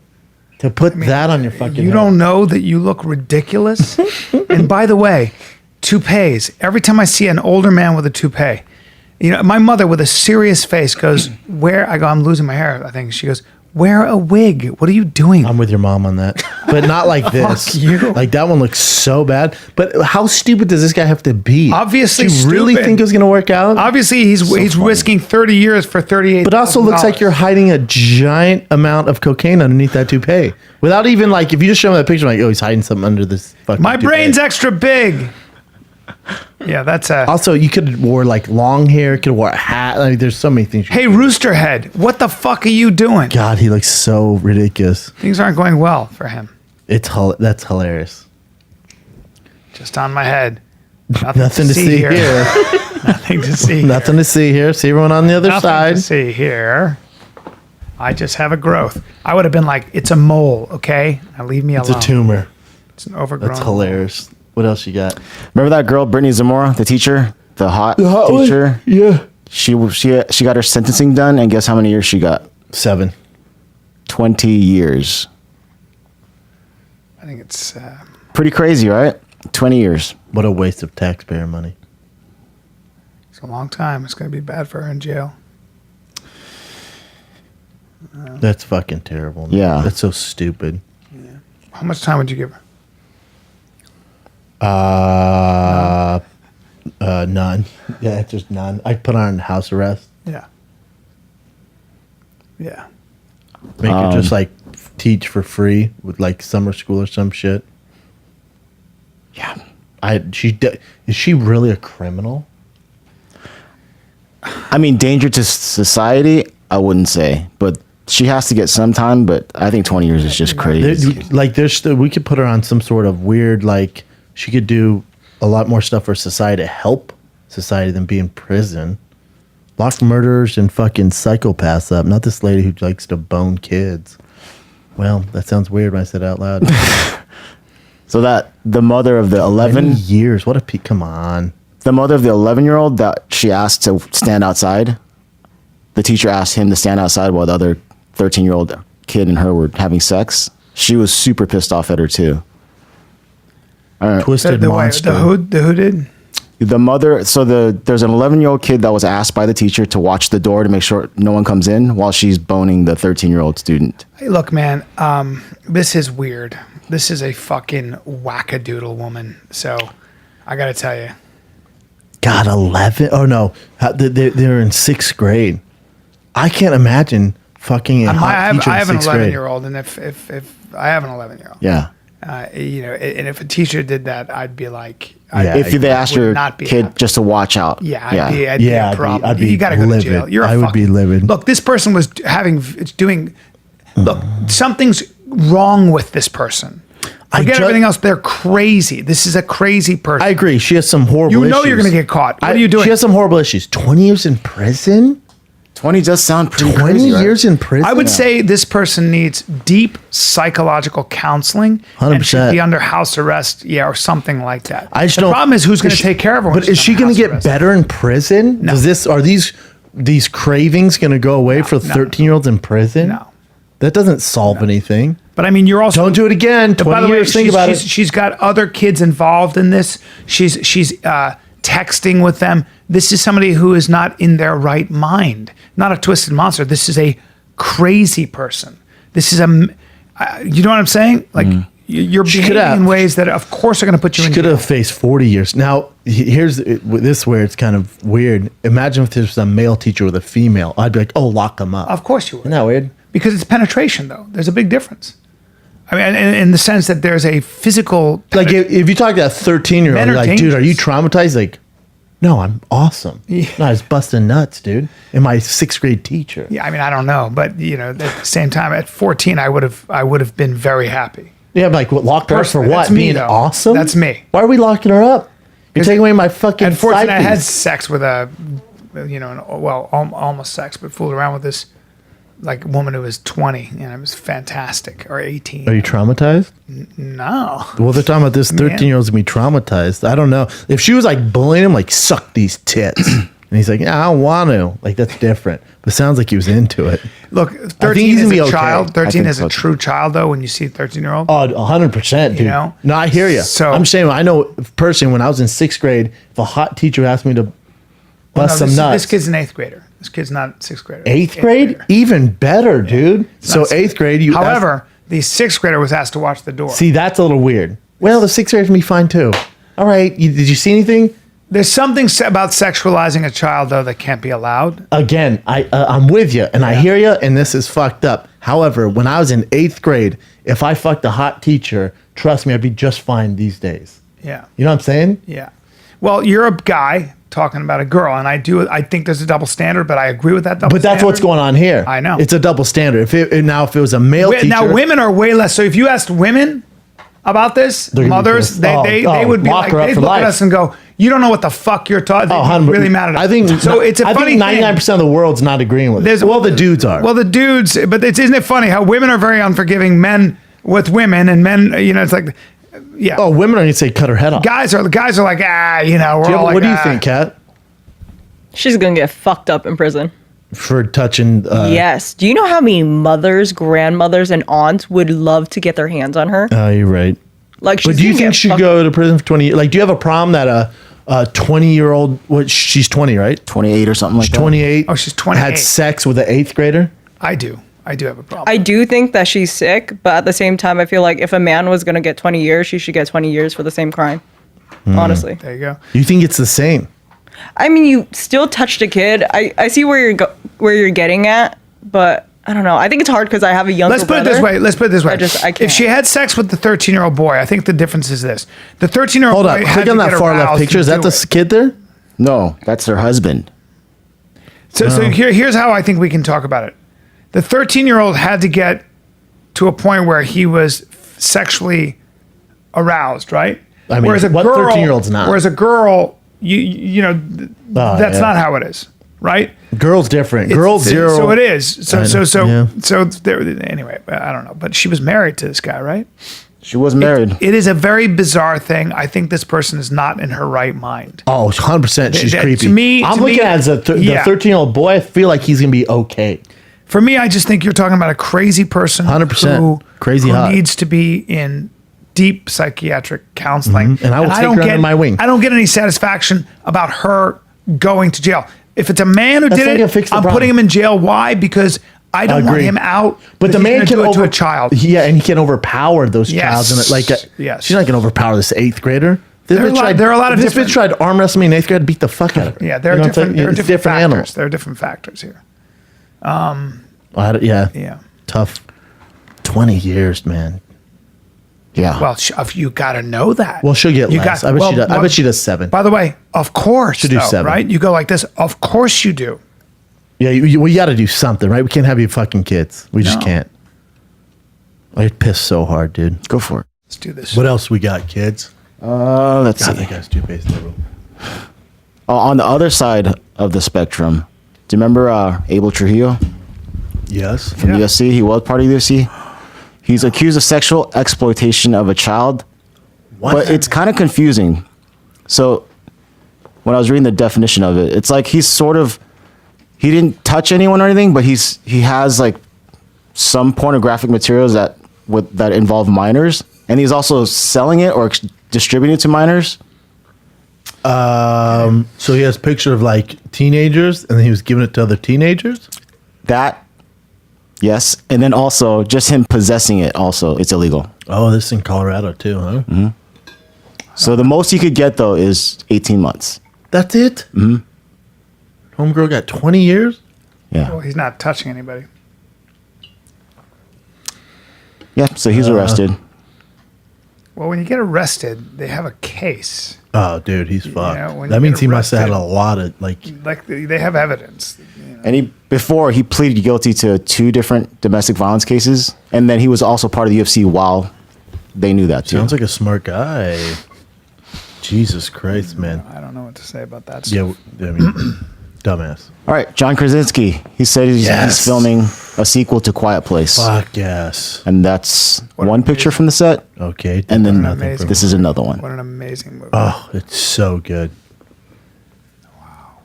S2: to put that on your fucking?
S1: You
S2: head?
S1: don't know that you look ridiculous. And by the way, toupees. Every time I see an older man with a toupee, my mother with a serious face goes, "Where?" I go, "I'm losing my hair." I think she goes, "Wear a wig. What are you doing?"
S2: I'm with your mom on that, but not like this.
S1: Fuck you.
S2: Like that one looks so bad. But how stupid does this guy have to be?
S1: Obviously
S2: do you really
S1: stupid.
S2: think it was going to work out?
S1: Obviously, he's risking 30 years for 38.
S2: But also looks like you're hiding a giant amount of cocaine underneath that toupee. Without even if you just show me that picture, I'm like, oh, he's hiding something under this fucking
S1: My
S2: toupee.
S1: brain's extra big. Yeah, that's a.
S2: Also, you could have wore long hair, could have wore a hat. Like, there's so many things.
S1: Hey, Roosterhead, what the fuck are you doing?
S2: God, he looks so ridiculous.
S1: Things aren't going well for him.
S2: That's hilarious.
S1: Just on my head.
S2: Nothing to see here.
S1: Nothing to see.
S2: Nothing to see here. See everyone on the other
S1: Nothing
S2: side.
S1: to see here. I just have a growth. I would have been like, it's a mole, okay? Now leave me alone.
S2: It's a tumor.
S1: It's an overgrown.
S2: That's hilarious. What else you got?
S4: Remember that girl, Brittany Zamora, the teacher, the hot
S2: one?
S4: teacher?
S2: Yeah.
S4: She got her sentencing done, and guess how many years she got?
S2: 7.
S4: 20 years.
S1: I think it's.
S4: Pretty crazy, right? 20 years.
S2: What a waste of taxpayer money.
S1: It's a long time. It's going to be bad for her in jail.
S2: That's fucking terrible. Man.
S4: Yeah.
S2: That's so stupid.
S1: How much time would you give her?
S2: None. Yeah, just none. I'd put her on house arrest.
S1: Yeah. Yeah.
S2: Make her just teach for free with summer school or some shit.
S4: Yeah.
S2: Is she really a criminal?
S4: I mean, danger to society, I wouldn't say, but she has to get some time, but I think 20 years is just crazy.
S2: We could put her on some sort of weird, she could do a lot more stuff for society to help society than be in prison. Lock murderers and fucking psychopaths up. Not this lady who likes to bone kids. Well, that sounds weird when I said it out loud.
S4: So that the mother of the 11
S2: years. What a come on.
S4: The mother of the 11-year-old that she asked to stand outside. The teacher asked him to stand outside while the other 13-year-old kid and her were having sex. She was super pissed off at her too.
S2: Twisted monster.
S1: The who did?
S4: The mother. So there's an 11-year-old kid that was asked by the teacher to watch the door to make sure no one comes in while she's boning the 13-year-old student.
S1: Hey, look, man. This is weird. This is a fucking wackadoodle woman. So, I gotta tell you.
S2: God, 11? Oh no, they're in 6th grade. I can't imagine fucking a hot teacher
S1: I have
S2: in
S1: an
S2: 6th grade.
S1: 11-year-old, and if I have an 11-year-old,
S4: Yeah.
S1: and if a teacher did that, I'd be like,
S4: If they asked your
S1: not be
S4: kid
S1: happy.
S4: just to watch out.
S1: Yeah, I'd be a problem.
S2: I'd be
S1: You gotta go to
S2: livid.
S1: jail. You're
S2: I would be livid.
S1: Look, this person was doing. Look, something's wrong with this person. Forget everything else. They're crazy. This is a crazy person.
S2: I agree. She has some horrible issues.
S1: You know you're going to get caught. What are you doing?
S2: She has some horrible issues. 20 years in prison?
S4: 20 does sound pretty
S2: 20
S4: crazy, right?
S2: years in prison?
S1: I would say this person needs deep psychological counseling
S2: 100%.
S1: and should be under house arrest, or something like that.
S2: I just
S1: the
S2: don't-
S1: problem is who's going to take care of her. when
S2: But
S1: she's
S2: is she
S1: under
S2: going to
S1: house
S2: get
S1: arrest.
S2: better in prison?
S1: No.
S2: Are these cravings going to go away for 13-years in prison?
S1: No.
S2: That doesn't solve anything.
S1: But I mean, you're also
S2: Don't do it again.
S1: By
S2: 20
S1: the way,
S2: years. Think about it.
S1: she's got other kids involved in this. She's texting with them. This is somebody who is not in their right mind, not a twisted monster. This is a crazy person. This is you know what I'm saying? Like you're behaving in ways that, of course, are going to put you in
S2: She could
S1: jail.
S2: have faced 40 years. Now, here's this where it's kind of weird. Imagine if there's a male teacher with a female. I'd be like, oh, lock them up.
S1: Of course you would.
S2: Isn't that weird?
S1: Because it's penetration, though. There's a big difference. I mean, in the sense that there's a physical...
S2: Like, if you talk to a 13-year-old,
S1: Men
S2: you're
S1: are
S2: like, dude, are you
S1: dangerous.
S2: traumatized? Like, no, I'm awesome.
S1: Yeah.
S2: No, I was busting nuts, dude. And my 6th grade teacher.
S1: Yeah, I mean, I don't know. But, you know, at the same time, at 14, I would have been very happy.
S2: Yeah, I'm like, what, locked her up for
S1: Personally,
S2: what?
S1: that's me,
S2: Being
S1: though.
S2: awesome?
S1: That's me.
S2: Why are we locking her up? You're taking away my fucking
S1: At 14,
S2: side
S1: I had
S2: piece.
S1: sex with almost sex, but fooled around with this, like, woman who was 20, and it was fantastic, or 18.
S2: Are you traumatized?
S1: No.
S2: Well, they're talking about this 13-year-old's gonna be traumatized. I don't know. If she was like bullying him, like, suck these tits. And he's like, yeah, I don't want to. Like, that's different. But sounds like he was into it.
S1: Look,
S2: he's
S1: 13
S2: gonna
S1: is
S2: be
S1: a
S2: okay.
S1: child. 13
S4: think
S1: is
S4: so,
S1: a
S4: too.
S1: true child, though, when you see a 13-year-old.
S2: Oh, 100%, dude.
S1: You know?
S2: No, I hear you.
S1: So-
S2: I'm saying, I know personally, when I was in 6th grade, if a hot teacher asked me to bust some nuts.
S1: This kid's an 8th grader. This kid's not a 6th grader.
S2: 8th grade?
S1: grader.
S2: Even better, dude. So
S1: Not
S2: 8th grade, you
S1: However, the 6th grader was asked to watch the door.
S2: see, that's a little weird. Well, the 6th grader's gonna be fine too. All right, did you see anything?
S1: There's something about sexualizing a child, though, that can't be allowed.
S2: Again, I'm with you, and I hear you, and this is fucked up. However, when I was in 8th grade, if I fucked a hot teacher, trust me, I'd be just fine these days.
S1: Yeah.
S2: You know what I'm saying?
S1: Yeah. Well, you're a guy talking about a girl, and I think there's a double standard, but I agree with that double
S2: But
S1: standard.
S2: that's what's going on here.
S1: I know.
S2: It's a double standard. If it was a male teacher,
S1: Now, women are way less. So if you asked women about this,
S2: gonna be
S1: mothers,
S2: pissed.
S1: they would be
S2: lock
S1: like,
S2: her up
S1: they'd
S2: for
S1: look at
S2: life.
S1: us and go, you don't know what the fuck you're talking.
S2: Oh,
S1: They'd be really mad at us.
S2: I think
S1: so. It's a
S2: I
S1: funny
S2: think
S1: thing.
S2: 99% of the world's not agreeing with it. Well, the dudes are.
S1: Well, the dudes, but isn't it funny how women are very unforgiving men with women, and men, you know, it's like, yeah.
S2: Oh, women are going to say cut her head off.
S1: Guys are like, you know, we're all like,
S2: What do you think, Kat?
S3: She's gonna get fucked up in prison.
S2: For touching.
S3: Yes. Do you know how many mothers, grandmothers, and aunts would love to get their hands on her?
S2: Oh, you're right.
S3: Like, she's
S2: But do you
S3: gonna
S2: think
S3: get
S2: she'd
S3: fucked-
S2: go to prison for 20 years? Like, do you have a problem that a 20-year-old, she's 20, right?
S4: 28 or something like
S2: She's
S4: that.
S2: 28.
S1: Oh, she's 28.
S2: Had sex with an 8th grader?
S1: I do have a problem.
S3: I do think that she's sick, but at the same time, I feel like if a man was gonna get 20 years, she should get 20 years for the same crime. Honestly.
S1: There you go.
S2: You think it's the same?
S3: I mean, you still touched a kid. I see where you're getting at, but I don't know. I think it's hard because I have a younger
S1: Let's put it this
S3: brother.
S1: way. Let's put it this way.
S3: I can't.
S1: If she had sex with the 13-year-old boy, I think the difference is this: the 13-year-old
S2: Hold
S1: boy
S2: up.
S1: had
S2: Click
S1: to
S2: on that
S1: get
S2: far left
S1: aroused
S2: picture.
S1: to
S2: Is that
S1: do
S2: the
S1: it.
S2: kid there?
S4: No, that's her husband.
S1: So here's how I think we can talk about it. The 13-year-old had to get to a point where he was sexually aroused, right?
S2: I mean, what 13-year-old's not?
S1: Whereas a girl, you know, that's
S2: yeah.
S1: not how it is, right?
S2: Girl's different.
S1: It's-
S2: Girl's zero.
S1: So it is.
S2: I know,
S1: So there. Anyway, I don't know, but she was married to this guy, right?
S4: She was married.
S1: It is a very bizarre thing. I think this person is not in her right mind.
S2: Oh, 100%. She's
S1: To
S2: creepy.
S1: me-
S2: I'm
S1: to
S2: looking
S1: me-
S2: at it as the
S1: yeah.
S2: 13-year-old boy. I feel like he's going to be okay.
S1: For me, I just think you're talking about a crazy person
S2: 100%.
S1: who,
S2: Crazy
S1: who
S2: hot.
S1: needs to be in deep psychiatric counseling.
S2: And I will take her under my wing.
S1: I don't get any satisfaction about her going to jail. If it's a man who
S2: That's
S1: did
S2: not gonna
S1: it,
S2: fix the
S1: I'm
S2: problem.
S1: putting him in jail. Why? Because I don't want
S2: Agree.
S1: him out.
S2: But the
S1: because he's
S2: man
S1: gonna
S2: can
S1: do it to a child.
S2: Yeah, and he can overpower those
S1: Yes.
S2: childs. And
S1: Yes.
S2: she's not going to overpower this 8th grader.
S1: There are a lot of
S2: if this
S1: different-
S2: bitch tried to arm wrestle me in 8th grade, I'd beat the fuck out of her.
S1: Yeah, there are
S2: You know what I'm
S1: different.
S2: saying?
S1: There are
S2: It's
S1: different factors.
S2: animals.
S1: There are different factors here.
S2: Yeah.
S1: Yeah.
S2: Tough. 20 years, man.
S4: Yeah.
S1: Well, you got to know that.
S2: Well, she'll get less. I bet she does 7.
S1: By the way, of course,
S2: Should do
S1: though,
S2: 7.
S1: right? You go like this. Of course you do.
S2: Yeah, we got to do something, right? We can't have you fucking kids. We just
S1: No.
S2: can't. I pissed so hard, dude.
S4: Go for it.
S1: Let's do this.
S2: What else we got, kids?
S4: Let's
S2: God,
S4: see.
S2: that guy's too base liberal.
S4: On the other side of the spectrum, do you remember Abel Trujillo
S2: Yes.
S4: from the UFC? He was part of the UFC. He's accused of sexual exploitation of a child, but it's kind of confusing. So when I was reading the definition of it, it's like he didn't touch anyone or anything, but he has like some pornographic materials that involve minors, and he's also selling it or distributing it to minors.
S2: So he has a picture of like teenagers, and then he was giving it to other teenagers.
S4: That, yes, and then also just him possessing it. Also, it's illegal.
S2: Oh, this is in Colorado too, huh?
S4: Mm-hmm. So the most you could get though is 18 months.
S2: That's it. Homegirl got 20 years.
S4: Yeah.
S1: Well, he's not touching anybody.
S4: Yeah. So he's arrested.
S1: Well, when you get arrested, they have a case.
S2: Oh, dude, he's fucked.
S1: Yeah, when
S2: that
S1: you
S2: means
S1: get
S2: he must have had a
S1: arrested-
S2: lot of like.
S1: Like they have evidence.
S4: And before he pleaded guilty to 2 different domestic violence cases, and then he was also part of the UFC while they knew that too.
S2: Sounds like a smart guy. Jesus Christ, man.
S1: I don't know what to say about that.
S2: Yeah, I mean, dumbass.
S4: All right, John Krasinski. He said he's filming a sequel to Quiet Place,
S2: Fuck yes.
S4: and that's
S1: What
S4: one
S1: an
S4: picture from the set,
S2: Okay.
S4: and then
S1: amazing
S4: this is another one.
S1: What an amazing movie.
S2: Oh, it's so good. Wow.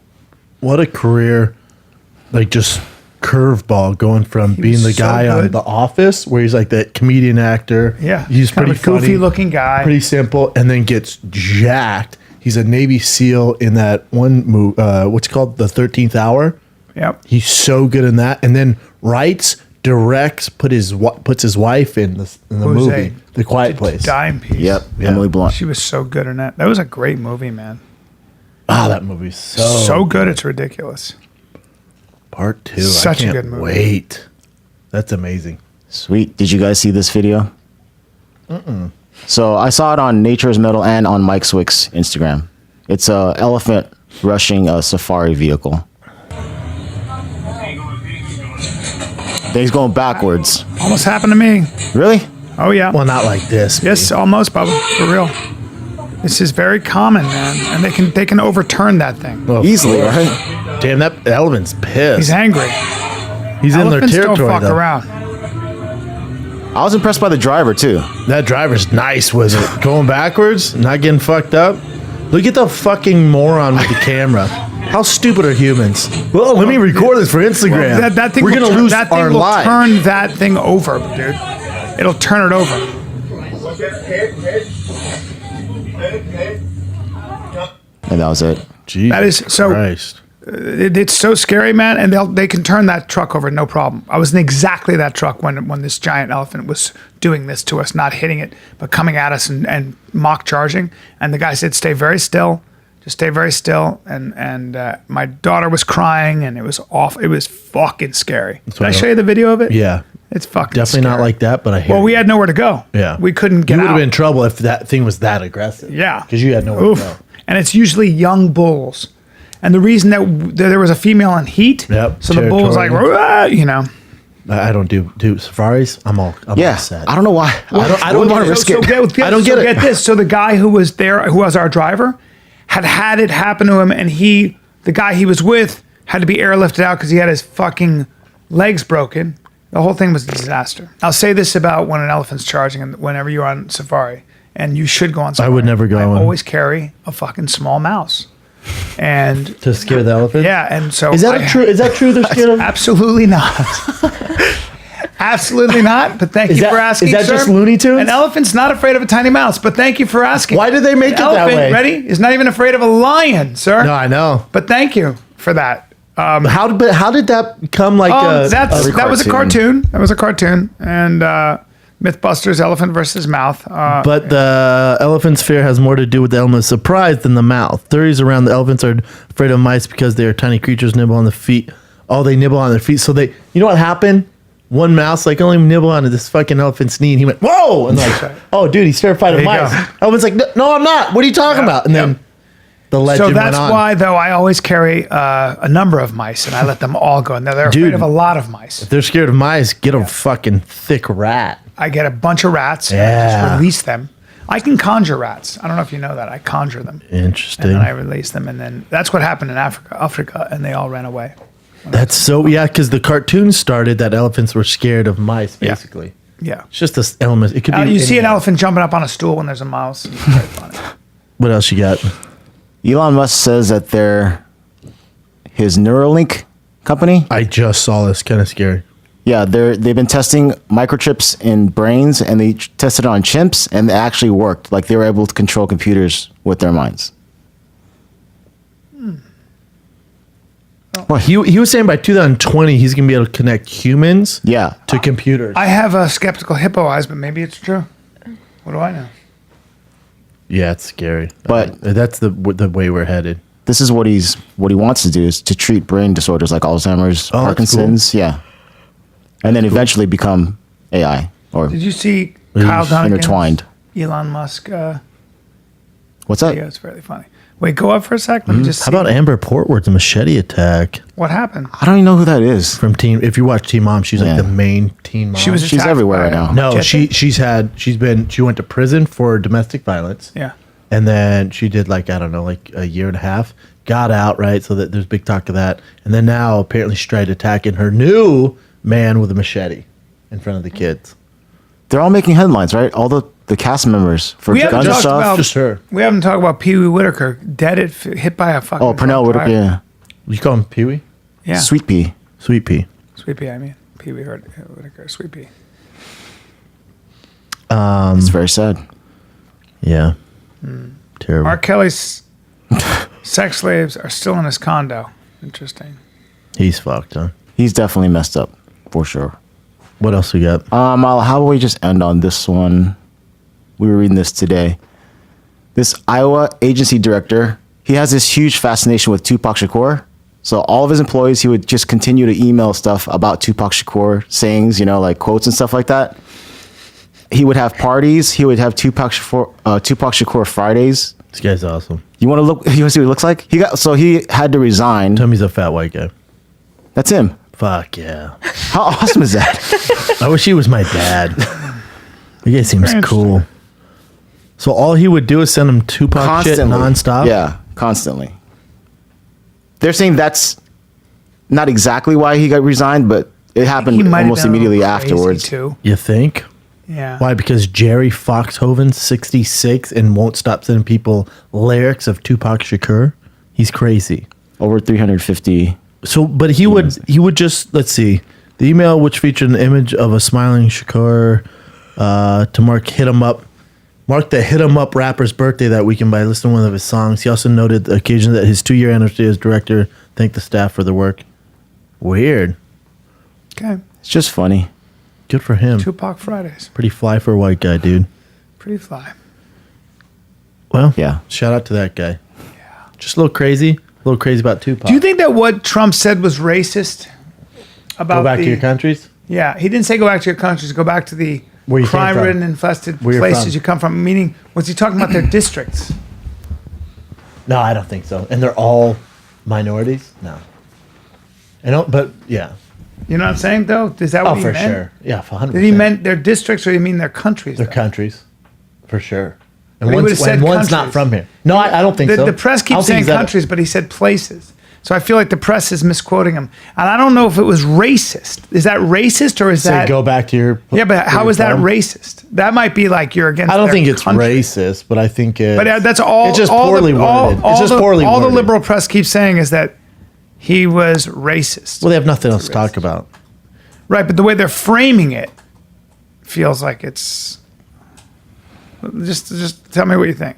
S2: What a career. Like just curveball going from being
S1: was
S2: the
S1: so
S2: guy on
S1: good.
S2: The Office, where he's like that comedian actor.
S1: Yeah,
S2: He's
S1: kind
S2: pretty
S1: of a goofy
S2: funny,
S1: looking guy.
S2: pretty simple, and then gets jacked. He's a Navy SEAL in that one movie, what's it called, The 13th Hour.
S1: Yep.
S2: He's so good in that, and then writes, directs, puts his wife in the
S1: Who's
S2: movie, The Quiet Place.
S1: Dime piece.
S4: Yep,
S2: Yeah.
S4: Emily Blunt.
S1: She was so good in that. That was a great movie, man.
S2: Ah, that movie's
S1: So good, it's ridiculous.
S2: Part 2.
S1: Such a
S2: I can't
S1: good movie.
S2: wait. That's amazing.
S4: Sweet. Did you guys see this video? So I saw it on Nature's Metal and on Mike Swick's Instagram. It's a elephant rushing a safari vehicle. Then he's going backwards.
S1: Almost happened to me.
S4: Really?
S1: Oh yeah.
S2: Well, not like this.
S1: Yes, almost, Bubba. For real. This is very common, man, and they can overturn that thing.
S2: Well,
S4: Easily, right?
S2: Damn, that elephant's pissed.
S1: He's angry.
S2: He's in their
S1: Elephants don't
S2: territory,
S1: fuck
S2: though.
S1: around.
S4: I was impressed by the driver too.
S2: That driver's nice, was it? Going backwards, not getting fucked up. Look at the fucking moron with the camera. How stupid are humans? Well, let me record this for Instagram.
S1: That thing
S2: We're
S1: will
S2: gonna
S1: turn-
S2: lose
S1: that thing
S2: our
S1: will
S2: lives.
S1: turn that thing over, dude. It'll turn it over.
S4: And that was it.
S2: Jesus
S1: That is so-
S2: Christ.
S1: It's so scary, man, and they can turn that truck over, no problem. I was in exactly that truck when this giant elephant was doing this to us, not hitting it, but coming at us and mock charging. And the guy said, "Stay very still, just stay very still." And my daughter was crying, and it was off. It was fucking scary. Did
S2: why
S1: I
S2: I
S1: show
S2: don't-
S1: you the video of it?
S2: Yeah.
S1: It's fucking
S2: Definitely not
S1: scary.
S2: like that, but I hear
S1: Well, we
S2: you.
S1: had nowhere to go.
S2: Yeah.
S1: we couldn't get
S2: You would
S1: out.
S2: have been in trouble if that thing was that aggressive.
S1: Yeah.
S2: Because you had nowhere
S1: Oof.
S2: to go.
S1: And it's usually young bulls. And the reason that there was a female in heat,
S2: Yep,
S1: so the bull was like,
S2: territorial.
S1: "Rah," you know.
S2: I don't do safaris. I'm all
S4: Yeah.
S2: set.
S4: I don't know why.
S2: I don't
S4: want
S2: get
S4: to
S2: it.
S4: risk
S1: So
S4: it.
S2: I don't get it.
S1: Get this. So the guy who was there, who was our driver, had it happen to him, and the guy he was with, had to be airlifted out because he had his fucking legs broken. The whole thing was a disaster. I'll say this about when an elephant's charging, and whenever you're on safari, and you should go on safari.
S2: would never go
S1: I
S2: on.
S1: always carry a fucking small mouse, and
S2: To scare the elephant?
S1: yeah, and so
S2: Is that true? Is that true? They're scared of.
S1: Absolutely not. Absolutely not. But thank
S2: Is
S1: you
S2: that-
S1: for asking.
S2: is that
S1: sir.
S2: just Looney Tunes?
S1: An elephant's not afraid of a tiny mouse. But thank you for asking.
S2: Why did they make
S1: An
S2: it that
S1: elephant,
S2: way?
S1: Ready? Is not even afraid of a lion, sir.
S2: No, I know.
S1: But thank you for that.
S2: How did that become like
S1: That was a
S4: cartoon.
S1: cartoon. That was a cartoon. And MythBusters, Elephant versus Mouth.
S2: But the elephant's fear has more to do with the element of surprise than the mouth. Theories around the elephants are afraid of mice because they are tiny creatures, nibble on the feet. Oh, they nibble on their feet. So you know what happened? One mouse only nibble on this fucking elephant's knee, and he went, "Whoa!" And like, "Oh, dude, he's terrified of
S1: There you
S2: mice."
S1: go.
S2: Elephant's like, "No, I'm not. What are you talking about?" And then the legend
S1: so that's
S2: went on.
S1: why, though, I always carry a number of mice, and I let them all go. And they're afraid
S2: Dude.
S1: of a lot of mice.
S2: If they're scared of mice, get a fucking thick rat.
S1: I get a bunch of rats, and I
S2: Yeah.
S1: just release them. I can conjure rats. I don't know if you know that. I conjure them.
S2: Interesting.
S1: And then I release them, and then that's what happened in Africa, and they all ran away.
S2: That's so because the cartoon started that elephants were scared of mice. Basically,
S1: Yeah.
S2: it's just this element. It could be.
S1: You see an
S2: any-
S1: elephant jumping up on a stool when there's a mouse. It's very funny.
S2: What else you got?
S4: Elon Musk says that his Neuralink company.
S2: I just saw this. Kind of scary.
S4: Yeah, they've been testing microchips in brains, and they tested it on chimps, and it actually worked. Like they were able to control computers with their minds.
S2: He was saying by 2020 he's gonna be able to connect humans
S4: Yeah.
S2: to computers.
S1: I have a skeptical hippo eyes, but maybe it's true. What do I know?
S2: Yeah, it's scary.
S4: But-
S2: that's the way we're headed.
S4: This is what he wants to do is to treat brain disorders like Alzheimer's,
S2: Oh, that's
S4: Parkinson's, yeah, and then eventually become AI or
S1: Did you see Kyle Dunnigan's
S4: intertwined.
S1: Elon Musk
S4: What's that?
S1: video? It's fairly funny. Wait, go up for a sec. Let me just
S2: How
S1: see
S2: about Amber Portwood's machete attack
S1: what happened.
S4: I don't even know who that is.
S2: from Teen? If you watch Teen Mom, she's
S4: Yeah.
S2: like the main teen mom.
S1: She's
S4: She's everywhere right now.
S2: no,
S1: Jesse?
S2: she went to prison for domestic violence.
S1: Yeah.
S2: And then she did like, I don't know, like a year and a half, got out, right? So that there's big talk of that. And then now apparently she tried attacking her new man with a machete in front of the kids.
S4: They're all making headlines, right? All the cast members for
S1: We haven't
S4: gun
S1: talked
S4: stuff.
S1: about
S2: Just her.
S1: We haven't talked about Pee Wee Whitaker dead hit by a fucking.
S4: Oh, Pernell
S1: drunk
S4: Whitaker,
S1: driver.
S4: yeah.
S2: You call him Pee Wee?
S1: Yeah.
S4: Sweet Pea.
S2: Sweet Pea.
S1: Sweet Pea. I mean Pee Wee Whitaker. Sweet Pea.
S4: It's very sad.
S2: Yeah. Terrible.
S1: Mark Kelly's sex slaves are still in his condo. Interesting.
S2: He's fucked, huh?
S4: He's definitely messed up, for sure.
S2: What else we got?
S4: How about we just end on this one? We were reading this today. This Iowa agency director, he has this huge fascination with Tupac Shakur. So all of his employees, he would just continue to email stuff about Tupac Shakur, sayings, like quotes and stuff like that. He would have parties. He would have Tupac Shakur Fridays.
S2: This guy's awesome.
S4: You want to see what he looks like? He had to resign.
S2: Tell me he's a fat white guy.
S4: That's him.
S2: Fuck yeah.
S4: How awesome is that?
S2: I wish he was my dad. The guy seems
S1: Very
S2: cool. So all he would do is send him Tupac shit nonstop?
S4: Yeah, constantly. They're saying that's not exactly why he got resigned, but it happened
S1: He might have
S4: almost
S1: been a little
S4: immediately
S1: crazy,
S4: afterwards.
S1: too.
S2: You think?
S1: Yeah.
S2: Why? Because Jerry Foxhoven's 66 and won't stop sending people lyrics of Tupac Shakur? He's crazy.
S4: Over 350.
S2: So, but he would just, let's see, the email which featured an image of a smiling Shakur to mark the Hit 'em Up rapper's birthday that weekend by listening to one of his songs. He also noted the occasion that his 2-year anniversary as director thanked the staff for their work. Weird.
S1: Okay.
S4: It's just funny.
S2: Good for him.
S1: Tupac Fridays.
S2: Pretty fly for a white guy, dude.
S1: Pretty fly.
S2: Well,
S4: Yeah.
S2: shout out to that guy. Yeah. Just a little crazy about Tupac.
S1: Do you think that what Trump said was racist? About
S2: Go back to your countries?
S1: Yeah, he didn't say go back to your countries. Go back to the
S2: Where you came
S1: crime-ridden,
S2: from.
S1: infested
S2: Where you're
S1: places
S2: from.
S1: you come from. Meaning, was he talking about their districts?
S2: No, I don't think so. And they're all minorities? No. But yeah.
S1: You know what I'm saying, though? Is that what
S2: Oh,
S1: he
S2: for
S1: meant?
S2: sure. Yeah, for 100%.
S1: Did he meant their districts, or did he mean their countries?
S2: Their
S1: though?
S2: countries. For sure. And
S1: But he would've said
S2: one's not
S1: countries.
S2: from here. No, I don't think so.
S1: The press
S2: I don't
S1: keeps
S2: think
S1: saying
S2: he's that-
S1: countries, but he said places. So I feel like the press is misquoting him, and I don't know if it was racist. Is that racist, or is
S2: Say
S1: that?
S2: go back to your.
S1: Yeah, but
S2: where
S1: how
S2: you're
S1: is that
S2: from.
S1: racist? That might be like you're against.
S2: I don't
S1: their
S2: think it's
S1: country.
S2: racist, but I think it's.
S1: But that's all.
S2: It's just
S1: all
S2: poorly
S1: the,
S2: worded.
S1: All
S2: It's just
S1: the,
S2: poorly
S1: all
S2: worded.
S1: the liberal press keeps saying is that he was racist.
S2: Well, they have nothing else to talk about.
S1: Right, but the way they're framing it feels like it's. Just tell me what you think.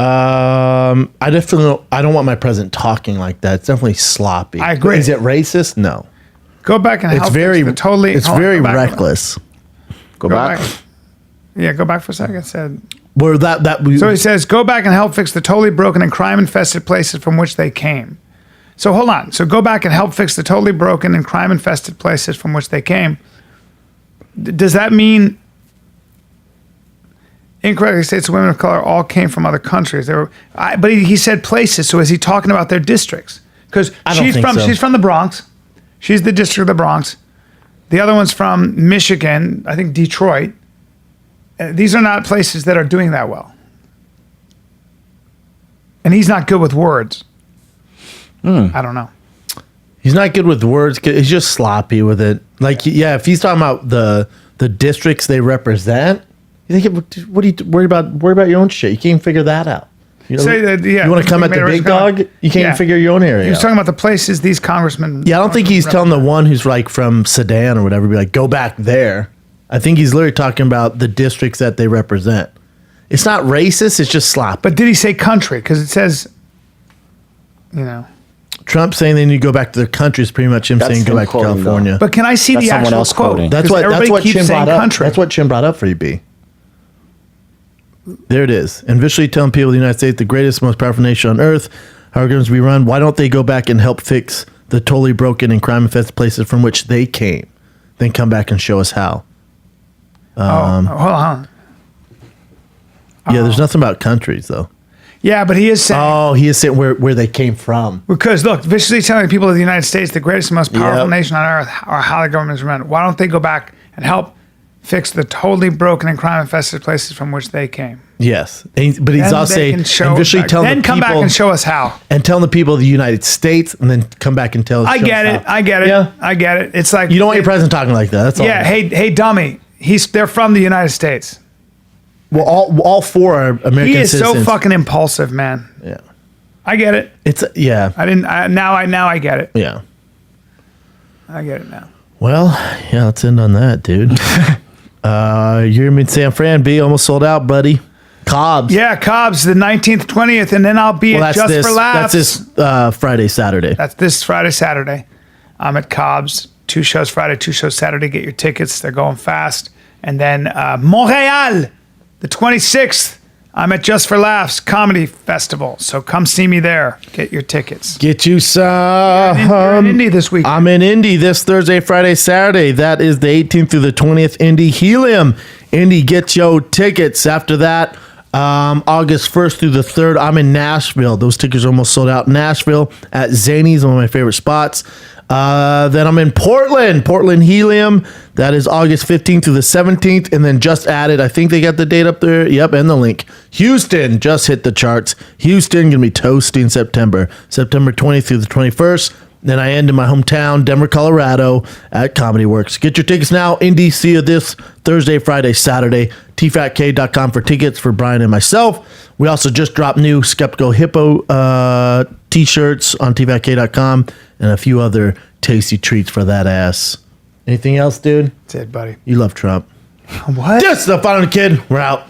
S2: I definitely I don't want my president talking like that. It's definitely sloppy.
S1: I agree.
S2: Is it racist? No.
S1: Go back and
S2: It's
S1: help
S2: very
S1: fix the totally.
S2: It's
S1: hold on,
S2: very
S1: go back.
S2: reckless.
S4: Go
S1: Go
S4: back.
S1: back. Yeah, go back for a second. It said.
S2: Where that we
S1: So he says, go back and help fix the totally broken and crime-infested places from which they came. So hold on. So go back and help fix the totally broken and crime-infested places from which they came. Does that mean incorrectly states women of color all came from other countries? But he said places. So is he talking about their districts? Because
S2: I don't think so.
S1: she's from the Bronx. She's the district of the Bronx. The other one's from Michigan, I think Detroit. These are not places that are doing that well. And he's not good with words. I don't know.
S2: He's not good with words. He's just sloppy with it. Like, yeah, if he's talking about the districts they represent, you think, what are you worry about your own shit? You can't even figure that out. You know,
S1: Say that, yeah,
S2: you want to come
S1: he
S2: at
S1: made
S2: the
S1: a
S2: big
S1: racial comment.
S2: dog? You can't
S1: Yeah.
S2: even figure your own area
S1: He was
S2: out.
S1: talking about the places these congressmen.
S2: Yeah, I don't think he's telling the one who's like from Sedan or whatever, be like, go back there. I think he's literally talking about the districts that they represent. It's not racist, it's just sloppy.
S1: But did he say country? Because it says,
S2: Trump saying they need to go back to their country is pretty much him
S4: That's
S2: saying go
S4: him
S2: back to
S4: quoting,
S2: California.
S1: But can I see
S4: That's
S1: the
S4: someone
S1: actual
S4: else
S1: quote?
S4: quoting.
S2: That's
S1: 'Cause
S2: what
S1: everybody keeps
S2: Chin
S1: saying
S2: brought up.
S1: country.
S2: That's what Chin brought up for you, B. There it is. And visually telling people the United States, the greatest, most powerful nation on earth, how are going to be run. Why don't they go back and help fix the totally broken and crime-infested places from which they came? Then come back and show us how.
S1: Hold on.
S2: Yeah, there's nothing about countries, though.
S1: Yeah, but he is saying
S2: Oh, he is saying where they came from.
S1: because look, viciously telling people of the United States, the greatest and most powerful
S2: Yep.
S1: nation on earth, are how the government is run. Why don't they go back and help fix the totally broken and crime-infested places from which they came?
S2: Yes. But he's
S1: Then
S2: also
S1: they
S2: saying,
S1: can show
S2: and visually
S1: back.
S2: telling
S1: Then
S2: the
S1: come
S2: people,
S1: back and show us how.
S2: and telling the people of the United States, and then come back and tell us.
S1: I
S2: show
S1: get
S2: us
S1: it.
S2: how.
S1: I get it.
S2: Yeah.
S1: I get it. It's like
S2: You don't want your president talking like that. That's all.
S1: Yeah. Hey, dummy. They're from the United States.
S2: Well, all four are American
S1: He is
S2: citizens.
S1: so fucking impulsive, man.
S2: Yeah.
S1: I get it.
S2: It's yeah.
S1: Now I get it.
S2: Yeah.
S1: I get it now.
S2: Well, yeah. Let's end on that, dude. You're in San Fran, B. Almost sold out, buddy. Cobb's.
S1: Yeah, Cobb's the 19th, 20th, and then I'll be
S2: Well,
S1: at
S2: that's
S1: Just
S2: this.
S1: for Laughs.
S2: That's this Friday, Saturday.
S1: That's this Friday, Saturday. I'm at Cobb's. 2 shows Friday, 2 shows Saturday. Get your tickets. They're going fast. And then Montreal, the 26th. I'm at Just for Laughs Comedy Festival. So come see me there. Get your tickets.
S2: Get you some.
S1: You're in Indy this week.
S2: I'm in Indy this Thursday, Friday, Saturday. That is the 18th through the 20th. Indy Helium. Indy, get your tickets. After that, August 1st through the 3rd, I'm in Nashville. Those tickets are almost sold out. Nashville at Zany's, one of my favorite spots. Then I'm in Portland Helium. That is August 15th through the 17th. And then just added, I think they got the date up there. Yep, and the link. Houston just hit the charts. Houston going to be toasty in September 20th through the 21st. Then I end in my hometown, Denver, Colorado at Comedy Works. Get your tickets now in DC this Thursday, Friday, Saturday. tfatk.com for tickets for Bryan and myself. We also just dropped new Skeptical Hippo t-shirts on tfatk.com and a few other tasty treats for that ass. Anything else, dude?
S1: That's it, buddy.
S2: You love Trump.
S1: What?
S2: That's the final kid. We're out.